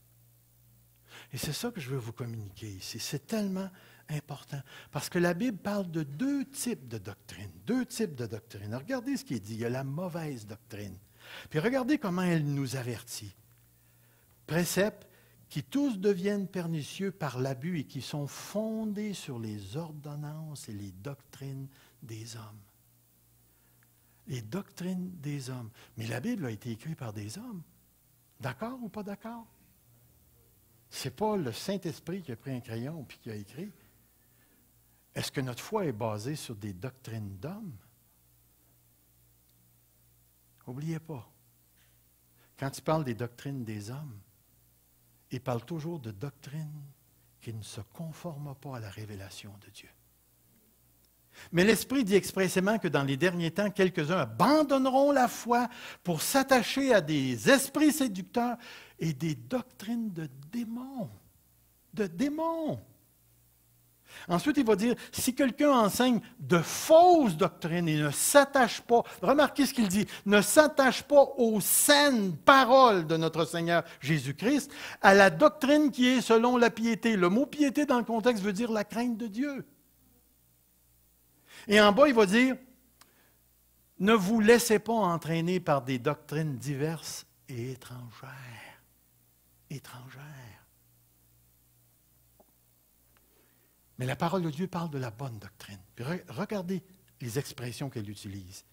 Et c'est ça que je veux vous communiquer ici. C'est tellement important. Parce que la Bible parle de deux types de doctrines. Deux types de doctrines. Regardez ce qui est dit. Il y a la mauvaise doctrine. Puis regardez comment elle nous avertit. Préceptes qui tous deviennent pernicieux par l'abus et qui sont fondés sur les ordonnances et les doctrines des hommes. Les doctrines des hommes. Mais la Bible a été écrite par des hommes. D'accord ou pas d'accord? Ce n'est pas le Saint-Esprit qui a pris un crayon et qui a écrit. Est-ce que notre foi est basée sur des doctrines d'hommes? N'oubliez pas, quand il parle des doctrines des hommes, il parle toujours de doctrines qui ne se conforment pas à la révélation de Dieu. Mais l'Esprit dit expressément que dans les derniers temps, quelques-uns abandonneront la foi pour s'attacher à des esprits séducteurs et des doctrines de démons. De démons. Ensuite, il va dire, si quelqu'un enseigne de fausses doctrines et ne s'attache pas, remarquez ce qu'il dit, ne s'attache pas aux saines paroles de notre Seigneur Jésus-Christ, à la doctrine qui est selon la piété. Le mot piété dans le contexte veut dire la crainte de Dieu. Et en bas, il va dire, ne vous laissez pas entraîner par des doctrines diverses et étrangères. Étrangères. Mais la parole de Dieu parle de la bonne doctrine. Puis regardez les expressions qu'elle utilise.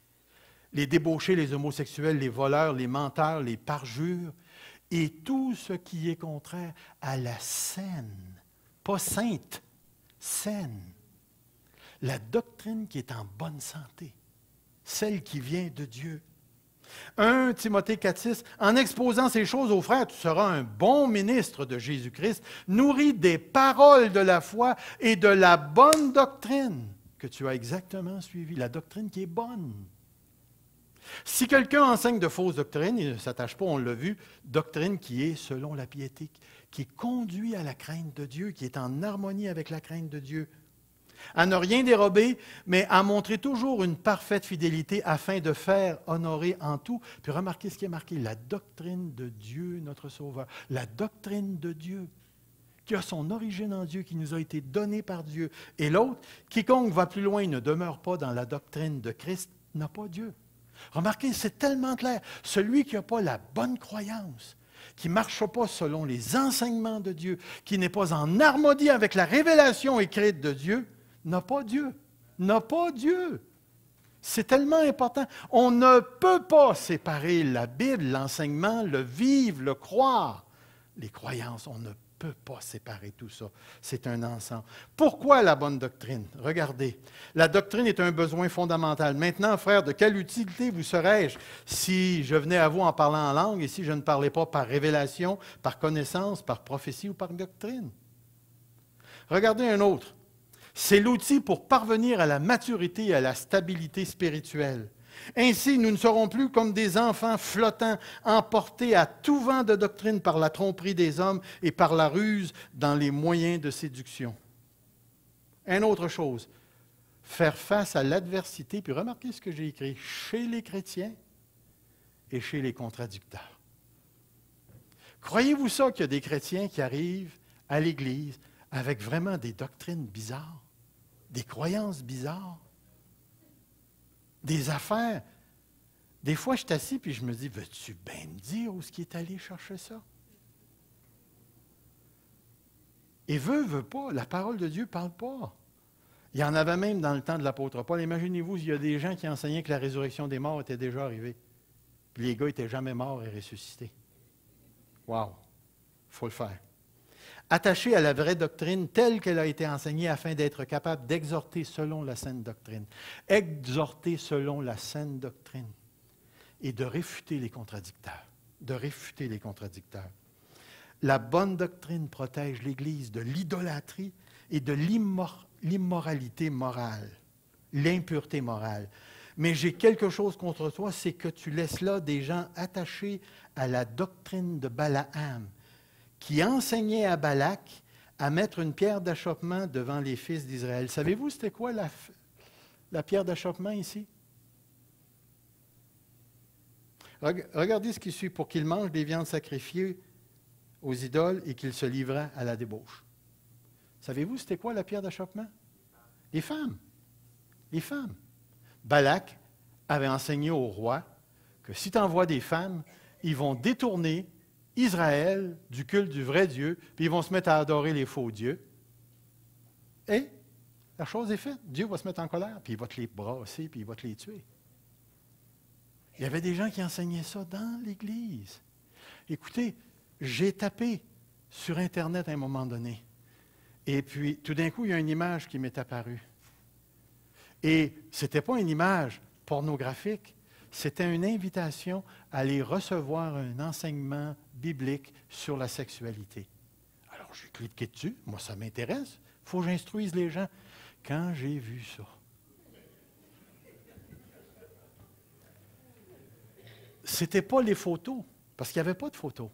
Les débauchés, les homosexuels, les voleurs, les menteurs, les parjures, et tout ce qui est contraire à la saine, pas sainte, saine. La doctrine qui est en bonne santé, celle qui vient de Dieu. 1 Timothée 4,6, en exposant ces choses aux frères, tu seras un bon ministre de Jésus-Christ, nourri des paroles de la foi et de la bonne doctrine que tu as exactement suivie, la doctrine qui est bonne. Si quelqu'un enseigne de fausses doctrines, il ne s'attache pas, on l'a vu, doctrine qui est selon la piété, qui conduit à la crainte de Dieu, qui est en harmonie avec la crainte de Dieu. À ne rien dérober, mais à montrer toujours une parfaite fidélité afin de faire honorer en tout. Puis remarquez ce qui est marqué, la doctrine de Dieu, notre Sauveur. La doctrine de Dieu, qui a son origine en Dieu, qui nous a été donnée par Dieu. Et l'autre, quiconque va plus loin et ne demeure pas dans la doctrine de Christ, n'a pas Dieu. Remarquez, c'est tellement clair. Celui qui n'a pas la bonne croyance, qui ne marche pas selon les enseignements de Dieu, qui n'est pas en harmonie avec la révélation écrite de Dieu, n'a pas Dieu. N'a pas Dieu. C'est tellement important. On ne peut pas séparer la Bible, l'enseignement, le vivre, le croire. Les croyances, on ne peut pas séparer tout ça. C'est un ensemble. Pourquoi la bonne doctrine? Regardez, la doctrine est un besoin fondamental. Maintenant, frères, de quelle utilité vous serais-je si je venais à vous en parlant en langue et si je ne parlais pas par révélation, par connaissance, par prophétie ou par doctrine? Regardez un autre. C'est l'outil pour parvenir à la maturité et à la stabilité spirituelle. Ainsi, nous ne serons plus comme des enfants flottants, emportés à tout vent de doctrine par la tromperie des hommes et par la ruse dans les moyens de séduction. Une autre chose, faire face à l'adversité, puis remarquez ce que j'ai écrit, chez les chrétiens et chez les contradicteurs. Croyez-vous ça qu'il y a des chrétiens qui arrivent à l'Église avec vraiment des doctrines bizarres, des croyances bizarres, des affaires? Des fois, je suis assis et je me dis, veux-tu bien me dire où est-ce qu'il est allé chercher ça? Et veut pas, la parole de Dieu ne parle pas. Il y en avait même dans le temps de l'apôtre Paul. Imaginez-vous, il y a des gens qui enseignaient que la résurrection des morts était déjà arrivée. Puis les gars n'étaient jamais morts et ressuscités. Wow! Il faut le faire. Attaché à la vraie doctrine telle qu'elle a été enseignée afin d'être capable d'exhorter selon la saine doctrine. Exhorter selon la saine doctrine et de réfuter les contradicteurs. De réfuter les contradicteurs. La bonne doctrine protège l'Église de l'idolâtrie et de l'immoralité morale, l'impureté morale. Mais j'ai quelque chose contre toi, c'est que tu laisses là des gens attachés à la doctrine de Balaam, qui enseignait à Balak à mettre une pierre d'achoppement devant les fils d'Israël. Savez-vous c'était quoi la pierre d'achoppement ici? Regardez ce qui suit. Pour qu'ils mangent des viandes sacrifiées aux idoles et qu'il se livra à la débauche. Savez-vous, c'était quoi la pierre d'achoppement? Les femmes. Les femmes. Balak avait enseigné au roi que si tu envoies des femmes, ils vont détourner Israël du culte du vrai Dieu, puis ils vont se mettre à adorer les faux dieux. Et la chose est faite. Dieu va se mettre en colère, puis il va te les brasser, puis il va te les tuer. Il y avait des gens qui enseignaient ça dans l'Église. Écoutez, j'ai tapé sur Internet à un moment donné. Et puis, tout d'un coup, il y a une image qui m'est apparue. Et ce n'était pas une image pornographique, c'était une invitation à aller recevoir un enseignement biblique sur la sexualité. Alors, j'ai cliqué dessus. Moi, ça m'intéresse. Il faut que j'instruise les gens. Quand j'ai vu ça, ce n'était pas les photos, parce qu'il n'y avait pas de photos.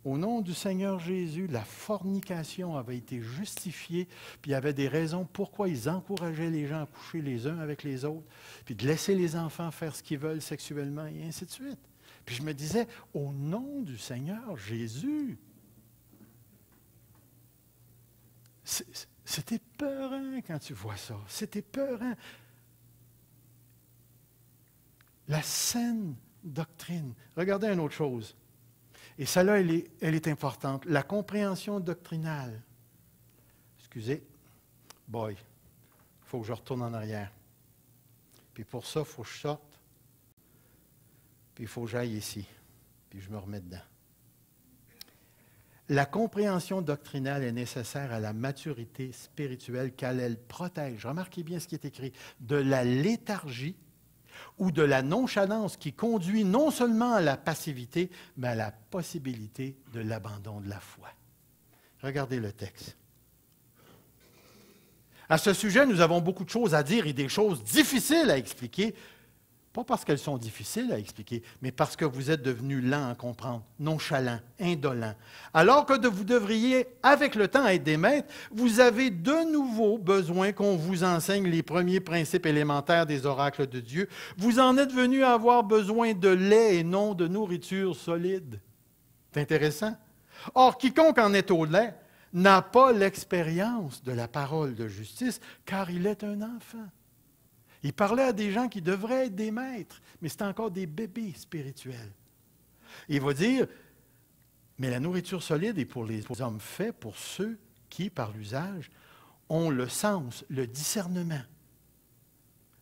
Au nom du Seigneur Jésus, la fornication avait été justifiée, puis il y avait des raisons pourquoi ils encourageaient les gens à coucher les uns avec les autres, puis de laisser les enfants faire ce qu'ils veulent sexuellement, et ainsi de suite. Puis je me disais, au nom du Seigneur Jésus, c'était peurant quand tu vois ça. C'était peurant. La saine doctrine. Regardez une autre chose. Et celle-là, elle est importante. La compréhension doctrinale. Excusez. Boy, il faut que je retourne en arrière. Puis pour ça, il faut que je sorte. Puis il faut que j'aille ici. Puis je me remets dedans. La compréhension doctrinale est nécessaire à la maturité spirituelle car elle protège, remarquez bien ce qui est écrit, de la léthargie ou de la nonchalance qui conduit non seulement à la passivité, mais à la possibilité de l'abandon de la foi. Regardez le texte. À ce sujet, nous avons beaucoup de choses à dire et des choses difficiles à expliquer. Pas parce qu'elles sont difficiles à expliquer, mais parce que vous êtes devenus lents à comprendre, nonchalants, indolents. Alors que vous devriez, avec le temps, être des maîtres, vous avez de nouveau besoin qu'on vous enseigne les premiers principes élémentaires des oracles de Dieu. Vous en êtes venus à avoir besoin de lait et non de nourriture solide. C'est intéressant. Or, quiconque en est au lait n'a pas l'expérience de la parole de justice, car il est un enfant. Il parlait à des gens qui devraient être des maîtres, mais c'est encore des bébés spirituels. Il va dire, mais la nourriture solide est pour les hommes faits, pour ceux qui, par l'usage, ont le sens, le discernement.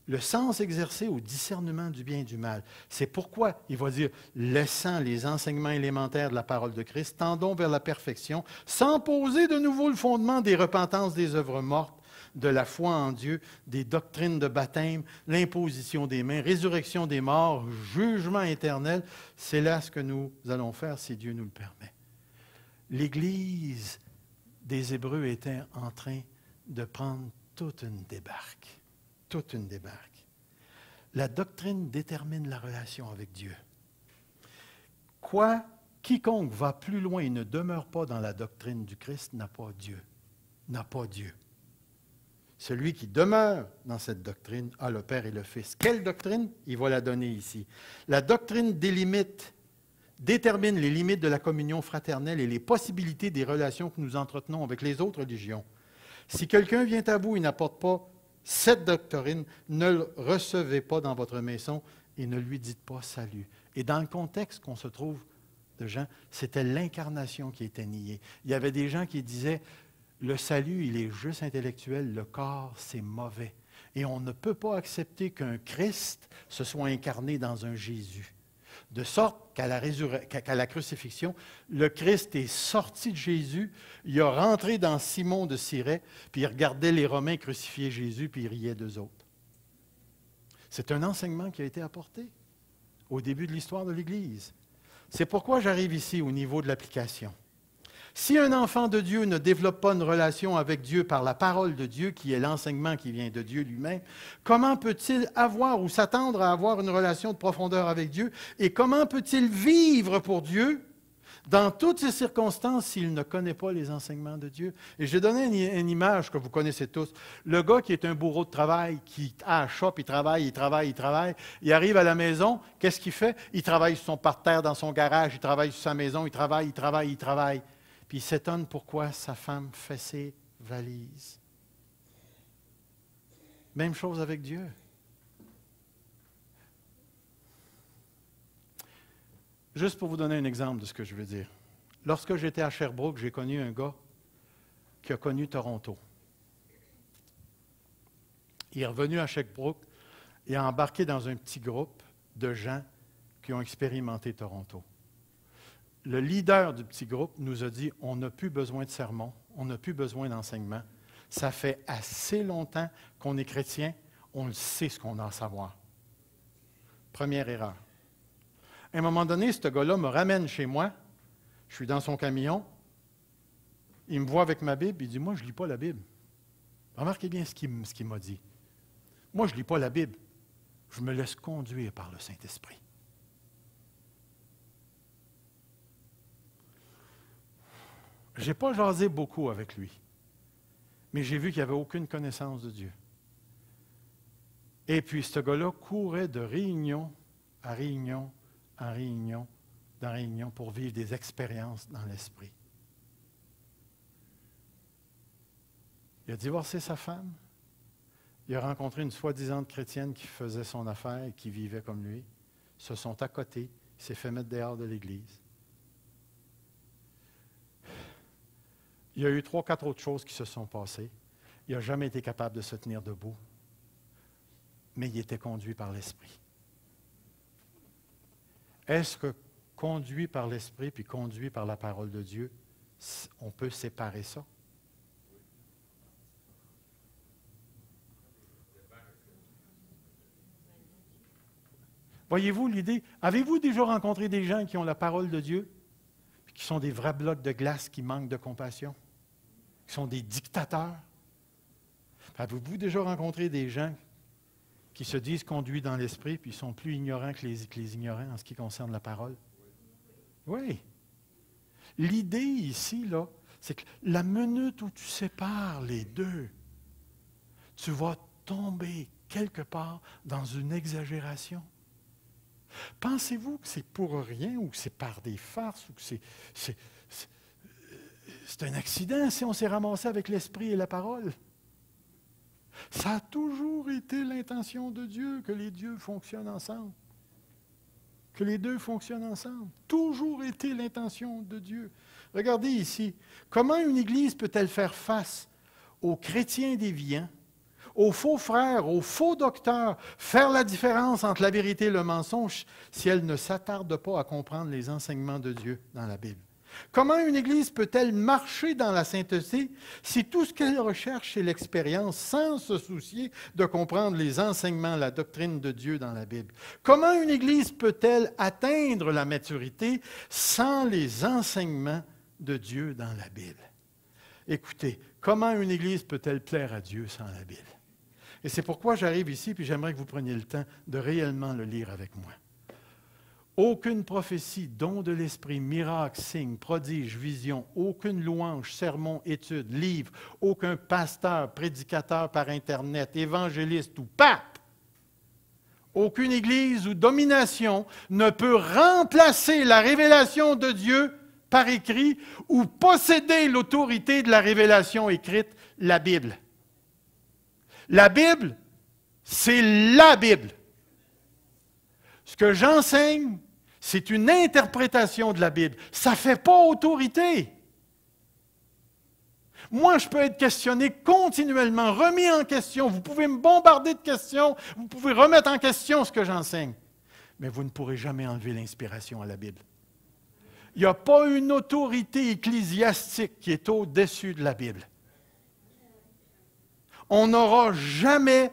Le sens exercé au discernement du bien et du mal. C'est pourquoi il va dire, laissant les enseignements élémentaires de la parole de Christ, tendons vers la perfection, sans poser de nouveau le fondement des repentances des œuvres mortes, de la foi en Dieu, des doctrines de baptême, l'imposition des mains, résurrection des morts, jugement éternel. C'est là ce que nous allons faire si Dieu nous le permet. L'Église des Hébreux était en train de prendre toute une débarque. Toute une débarque. La doctrine détermine la relation avec Dieu. Quiconque va plus loin et ne demeure pas dans la doctrine du Christ n'a pas Dieu. N'a pas Dieu. Celui qui demeure dans cette doctrine a le Père et le Fils. Quelle doctrine? Il va la donner ici. La doctrine détermine les limites de la communion fraternelle et les possibilités des relations que nous entretenons avec les autres religions. Si quelqu'un vient à vous et n'apporte pas cette doctrine, ne le recevez pas dans votre maison et ne lui dites pas salut. Et dans le contexte qu'on se trouve de gens, c'était l'incarnation qui était niée. Il y avait des gens qui disaient, le salut, il est juste intellectuel, le corps, c'est mauvais. Et on ne peut pas accepter qu'un Christ se soit incarné dans un Jésus. De sorte qu'à la crucifixion, le Christ est sorti de Jésus, il est rentré dans Simon de Cyrène, puis il regardait les Romains crucifier Jésus, puis il riait d'eux autres. C'est un enseignement qui a été apporté au début de l'histoire de l'Église. C'est pourquoi j'arrive ici au niveau de l'application. Si un enfant de Dieu ne développe pas une relation avec Dieu par la parole de Dieu, qui est l'enseignement qui vient de Dieu lui-même, comment peut-il avoir ou s'attendre à avoir une relation de profondeur avec Dieu? Et comment peut-il vivre pour Dieu Dans toutes ces circonstances, s'il ne connaît pas les enseignements de Dieu. Et j'ai donné une image que vous connaissez tous. Le gars qui est un bourreau de travail, qui a un shop, il travaille, il arrive à la maison, qu'est-ce qu'il fait? Il travaille sur son parterre, dans son garage, il travaille sur sa maison, il travaille. Puis il s'étonne pourquoi sa femme fait ses valises. Même chose avec Dieu. Juste pour vous donner un exemple de ce que je veux dire. Lorsque j'étais à Sherbrooke, j'ai connu un gars qui a connu Toronto. Il est revenu à Sherbrooke et a embarqué dans un petit groupe de gens qui ont expérimenté Toronto. Le leader du petit groupe nous a dit, on n'a plus besoin de sermons, on n'a plus besoin d'enseignement. Ça fait assez longtemps qu'on est chrétien, on le sait ce qu'on a à savoir. Première erreur. À un moment donné, ce gars-là me ramène chez moi. Je suis dans son camion. Il me voit avec ma Bible. Il dit, moi, je ne lis pas la Bible. Remarquez bien ce qu'il m'a dit. Moi, je ne lis pas la Bible. Je me laisse conduire par le Saint-Esprit. Je n'ai pas jasé beaucoup avec lui. Mais j'ai vu qu'il n'y avait aucune connaissance de Dieu. Et puis, ce gars-là courait de réunion à réunion, en réunion, dans réunion, pour vivre des expériences dans l'esprit. Il a divorcé sa femme. Il a rencontré une soi-disant chrétienne qui faisait son affaire et qui vivait comme lui. Ils se sont à côté. Il s'est fait mettre dehors de l'Église. Il y a eu 3-4 autres choses qui se sont passées. Il n'a jamais été capable de se tenir debout. Mais il était conduit par l'Esprit. Est-ce que conduit par l'Esprit puis conduit par la parole de Dieu, on peut séparer ça? Voyez-vous l'idée? Avez-vous déjà rencontré des gens qui ont la parole de Dieu, puis qui sont des vrais blocs de glace qui manquent de compassion, qui sont des dictateurs? Avez-vous déjà rencontré des gens qui se disent conduits dans l'esprit, puis ils sont plus ignorants que les ignorants en ce qui concerne la parole? Oui. L'idée ici, là, c'est que la minute où tu sépares les deux, tu vas tomber quelque part dans une exagération. Pensez-vous que c'est pour rien ou que c'est par des farces ou que c'est un accident si on s'est ramassé avec l'esprit et la parole? Ça a toujours été l'intention de Dieu que les deux fonctionnent ensemble. Que les deux fonctionnent ensemble. Toujours été l'intention de Dieu. Regardez ici. Comment une Église peut-elle faire face aux chrétiens déviants, aux faux frères, aux faux docteurs, faire la différence entre la vérité et le mensonge si elle ne s'attarde pas à comprendre les enseignements de Dieu dans la Bible? Comment une Église peut-elle marcher dans la sainteté si tout ce qu'elle recherche, c'est l'expérience, sans se soucier de comprendre les enseignements, la doctrine de Dieu dans la Bible? Comment une Église peut-elle atteindre la maturité sans les enseignements de Dieu dans la Bible? Écoutez, comment une Église peut-elle plaire à Dieu sans la Bible? Et c'est pourquoi j'arrive ici, puis j'aimerais que vous preniez le temps de réellement le lire avec moi. Aucune prophétie, don de l'esprit, miracle, signe, prodige, vision, aucune louange, sermon, étude, livre, aucun pasteur, prédicateur par Internet, évangéliste ou pape, aucune église ou domination ne peut remplacer la révélation de Dieu par écrit ou posséder l'autorité de la révélation écrite, la Bible. La Bible, c'est la Bible. Ce que j'enseigne, c'est une interprétation de la Bible. Ça ne fait pas autorité. Moi, je peux être questionné continuellement, remis en question. Vous pouvez me bombarder de questions, vous pouvez remettre en question ce que j'enseigne. Mais vous ne pourrez jamais enlever l'inspiration à la Bible. Il n'y a pas une autorité ecclésiastique qui est au-dessus de la Bible. On n'aura jamais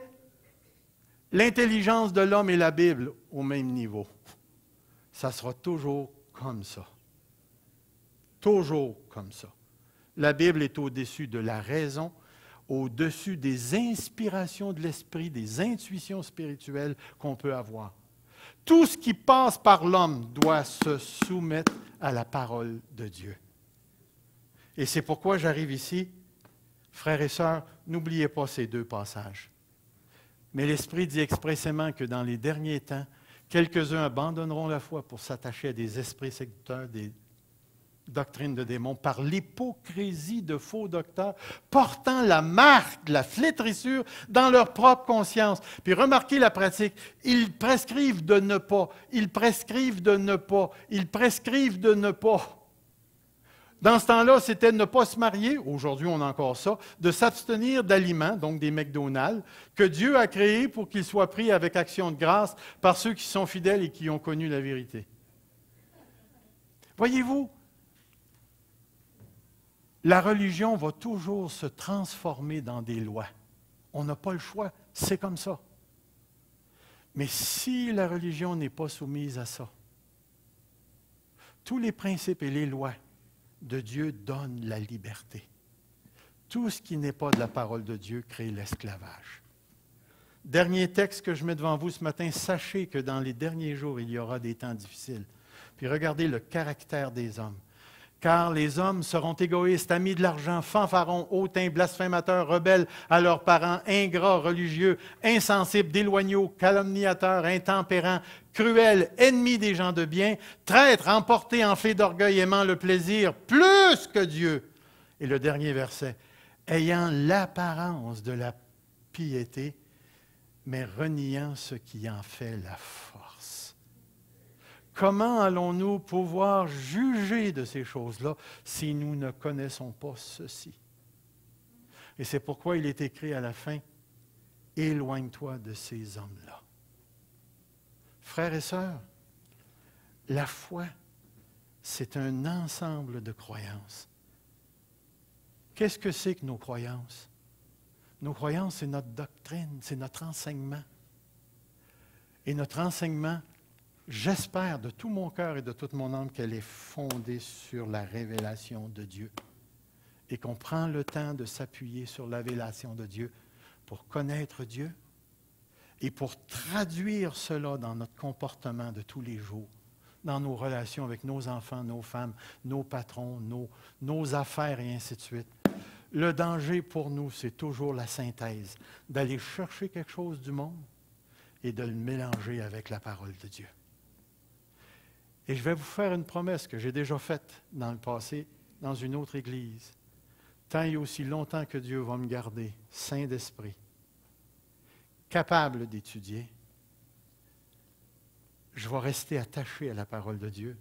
l'intelligence de l'homme et la Bible au même niveau. Ça sera toujours comme ça. Toujours comme ça. La Bible est au-dessus de la raison, au-dessus des inspirations de l'esprit, des intuitions spirituelles qu'on peut avoir. Tout ce qui passe par l'homme doit se soumettre à la parole de Dieu. Et c'est pourquoi j'arrive ici. Frères et sœurs, n'oubliez pas ces deux passages. Mais l'Esprit dit expressément que dans les derniers temps, quelques-uns abandonneront la foi pour s'attacher à des esprits séducteurs, des doctrines de démons, par l'hypocrisie de faux docteurs, portant la marque de la flétrissure dans leur propre conscience. Puis remarquez la pratique. Ils prescrivent de ne pas, ils prescrivent de ne pas, ils prescrivent de ne pas. Dans ce temps-là, c'était de ne pas se marier, aujourd'hui on a encore ça, de s'abstenir d'aliments, donc des McDonald's, que Dieu a créés pour qu'ils soient pris avec action de grâce par ceux qui sont fidèles et qui ont connu la vérité. Voyez-vous, la religion va toujours se transformer dans des lois. On n'a pas le choix, c'est comme ça. Mais si la religion n'est pas soumise à ça, tous les principes et les lois de Dieu donnent la liberté. Tout ce qui n'est pas de la parole de Dieu crée l'esclavage. Dernier texte que je mets devant vous ce matin, sachez que dans les derniers jours, il y aura des temps difficiles. Puis regardez le caractère des hommes. Car les hommes seront égoïstes, amis de l'argent, fanfarons, hautains, blasphémateurs, rebelles à leurs parents, ingrats, religieux, insensibles, déloyaux, calomniateurs, intempérants, cruels, ennemis des gens de bien, traîtres, emportés, enflés d'orgueil, aimant le plaisir plus que Dieu. Et le dernier verset, ayant l'apparence de la piété, mais reniant ce qui en fait la force. Comment allons-nous pouvoir juger de ces choses-là si nous ne connaissons pas ceci? Et c'est pourquoi il est écrit à la fin, « Éloigne-toi de ces hommes-là. » Frères et sœurs, la foi, c'est un ensemble de croyances. Qu'est-ce que c'est que nos croyances? Nos croyances, c'est notre doctrine, c'est notre enseignement. Et notre enseignement, j'espère de tout mon cœur et de toute mon âme qu'elle est fondée sur la révélation de Dieu et qu'on prend le temps de s'appuyer sur la révélation de Dieu pour connaître Dieu et pour traduire cela dans notre comportement de tous les jours, dans nos relations avec nos enfants, nos femmes, nos patrons, nos affaires et ainsi de suite. Le danger pour nous, c'est toujours la synthèse, d'aller chercher quelque chose du monde et de le mélanger avec la parole de Dieu. Et je vais vous faire une promesse que j'ai déjà faite dans le passé, dans une autre église. Tant et aussi longtemps que Dieu va me garder saint d'esprit, capable d'étudier, je vais rester attaché à la parole de Dieu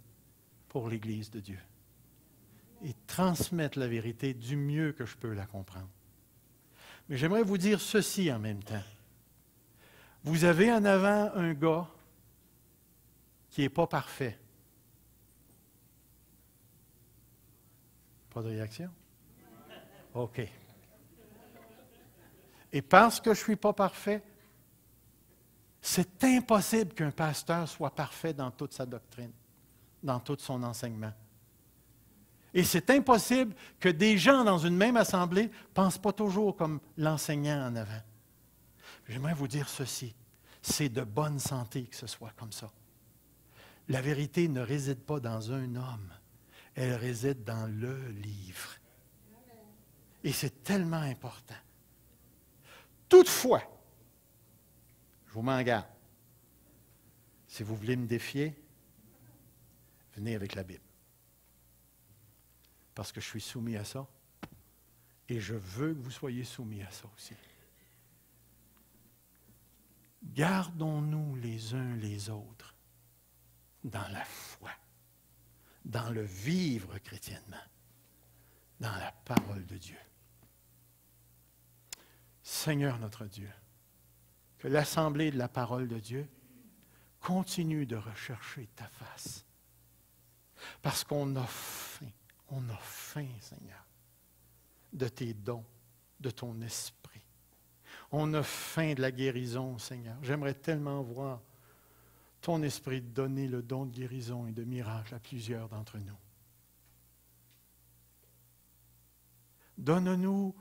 pour l'Église de Dieu et transmettre la vérité du mieux que je peux la comprendre. Mais j'aimerais vous dire ceci en même temps. Vous avez en avant un gars qui n'est pas parfait. Pas de réaction? OK. Et parce que je ne suis pas parfait, c'est impossible qu'un pasteur soit parfait dans toute sa doctrine, dans tout son enseignement. Et c'est impossible que des gens dans une même assemblée ne pensent pas toujours comme l'enseignant en avant. J'aimerais vous dire ceci, c'est de bonne santé que ce soit comme ça. La vérité ne réside pas dans un homme, elle réside dans le livre. Et c'est tellement important. Toutefois, je vous mets en garde. Si vous voulez me défier, venez avec la Bible. Parce que je suis soumis à ça. Et je veux que vous soyez soumis à ça aussi. Gardons-nous les uns les autres dans la foi, dans le vivre chrétiennement, dans la parole de Dieu. Seigneur notre Dieu, que l'assemblée de la parole de Dieu continue de rechercher ta face. Parce qu'on a faim, Seigneur, de tes dons, de ton esprit. On a faim de la guérison, Seigneur. J'aimerais tellement voir ton esprit donner le don de guérison et de miracle à plusieurs d'entre nous. Donne-nous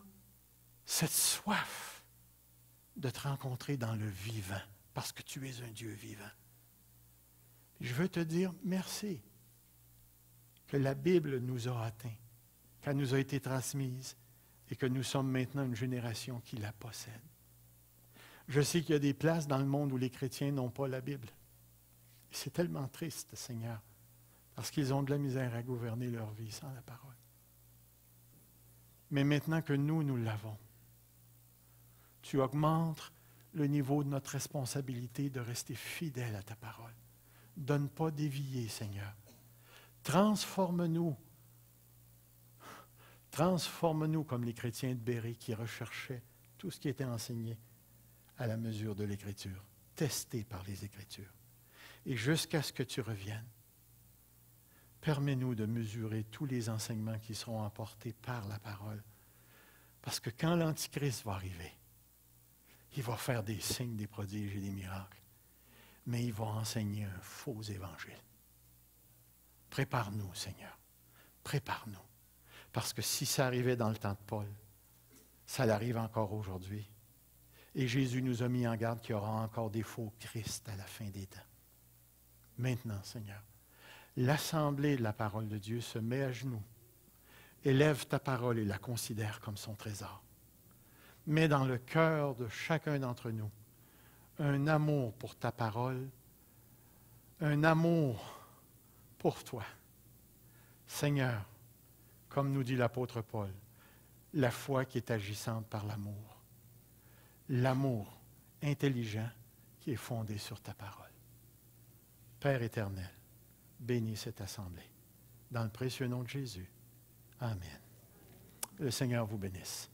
cette soif de te rencontrer dans le vivant, parce que tu es un Dieu vivant. Je veux te dire merci. que la Bible nous a atteints, qu'elle nous a été transmise et que nous sommes maintenant une génération qui la possède. Je sais qu'il y a des places dans le monde où les chrétiens n'ont pas la Bible. Et c'est tellement triste, Seigneur, parce qu'ils ont de la misère à gouverner leur vie sans la parole. Mais maintenant que nous l'avons, tu augmentes le niveau de notre responsabilité de rester fidèle à ta parole. De ne pas dévier, Seigneur. Transforme-nous. Transforme-nous comme les chrétiens de Bérée qui recherchaient tout ce qui était enseigné à la mesure de l'Écriture, testé par les Écritures. Et jusqu'à ce que tu reviennes, permets-nous de mesurer tous les enseignements qui seront apportés par la parole. Parce que quand l'Antichrist va arriver, il va faire des signes, des prodiges et des miracles, mais il va enseigner un faux évangile. Prépare-nous, Seigneur. Prépare-nous. Parce que si ça arrivait dans le temps de Paul, ça l'arrive encore aujourd'hui. Et Jésus nous a mis en garde qu'il y aura encore des faux Christ à la fin des temps. Maintenant, Seigneur, l'assemblée de la parole de Dieu se met à genoux, élève ta parole et la considère comme son trésor. Mets dans le cœur de chacun d'entre nous un amour pour ta parole, un amour pour toi. Seigneur, comme nous dit l'apôtre Paul, la foi qui est agissante par l'amour. L'amour intelligent qui est fondé sur ta parole. Père éternel, bénis cette assemblée. Dans le précieux nom de Jésus. Amen. Le Seigneur vous bénisse.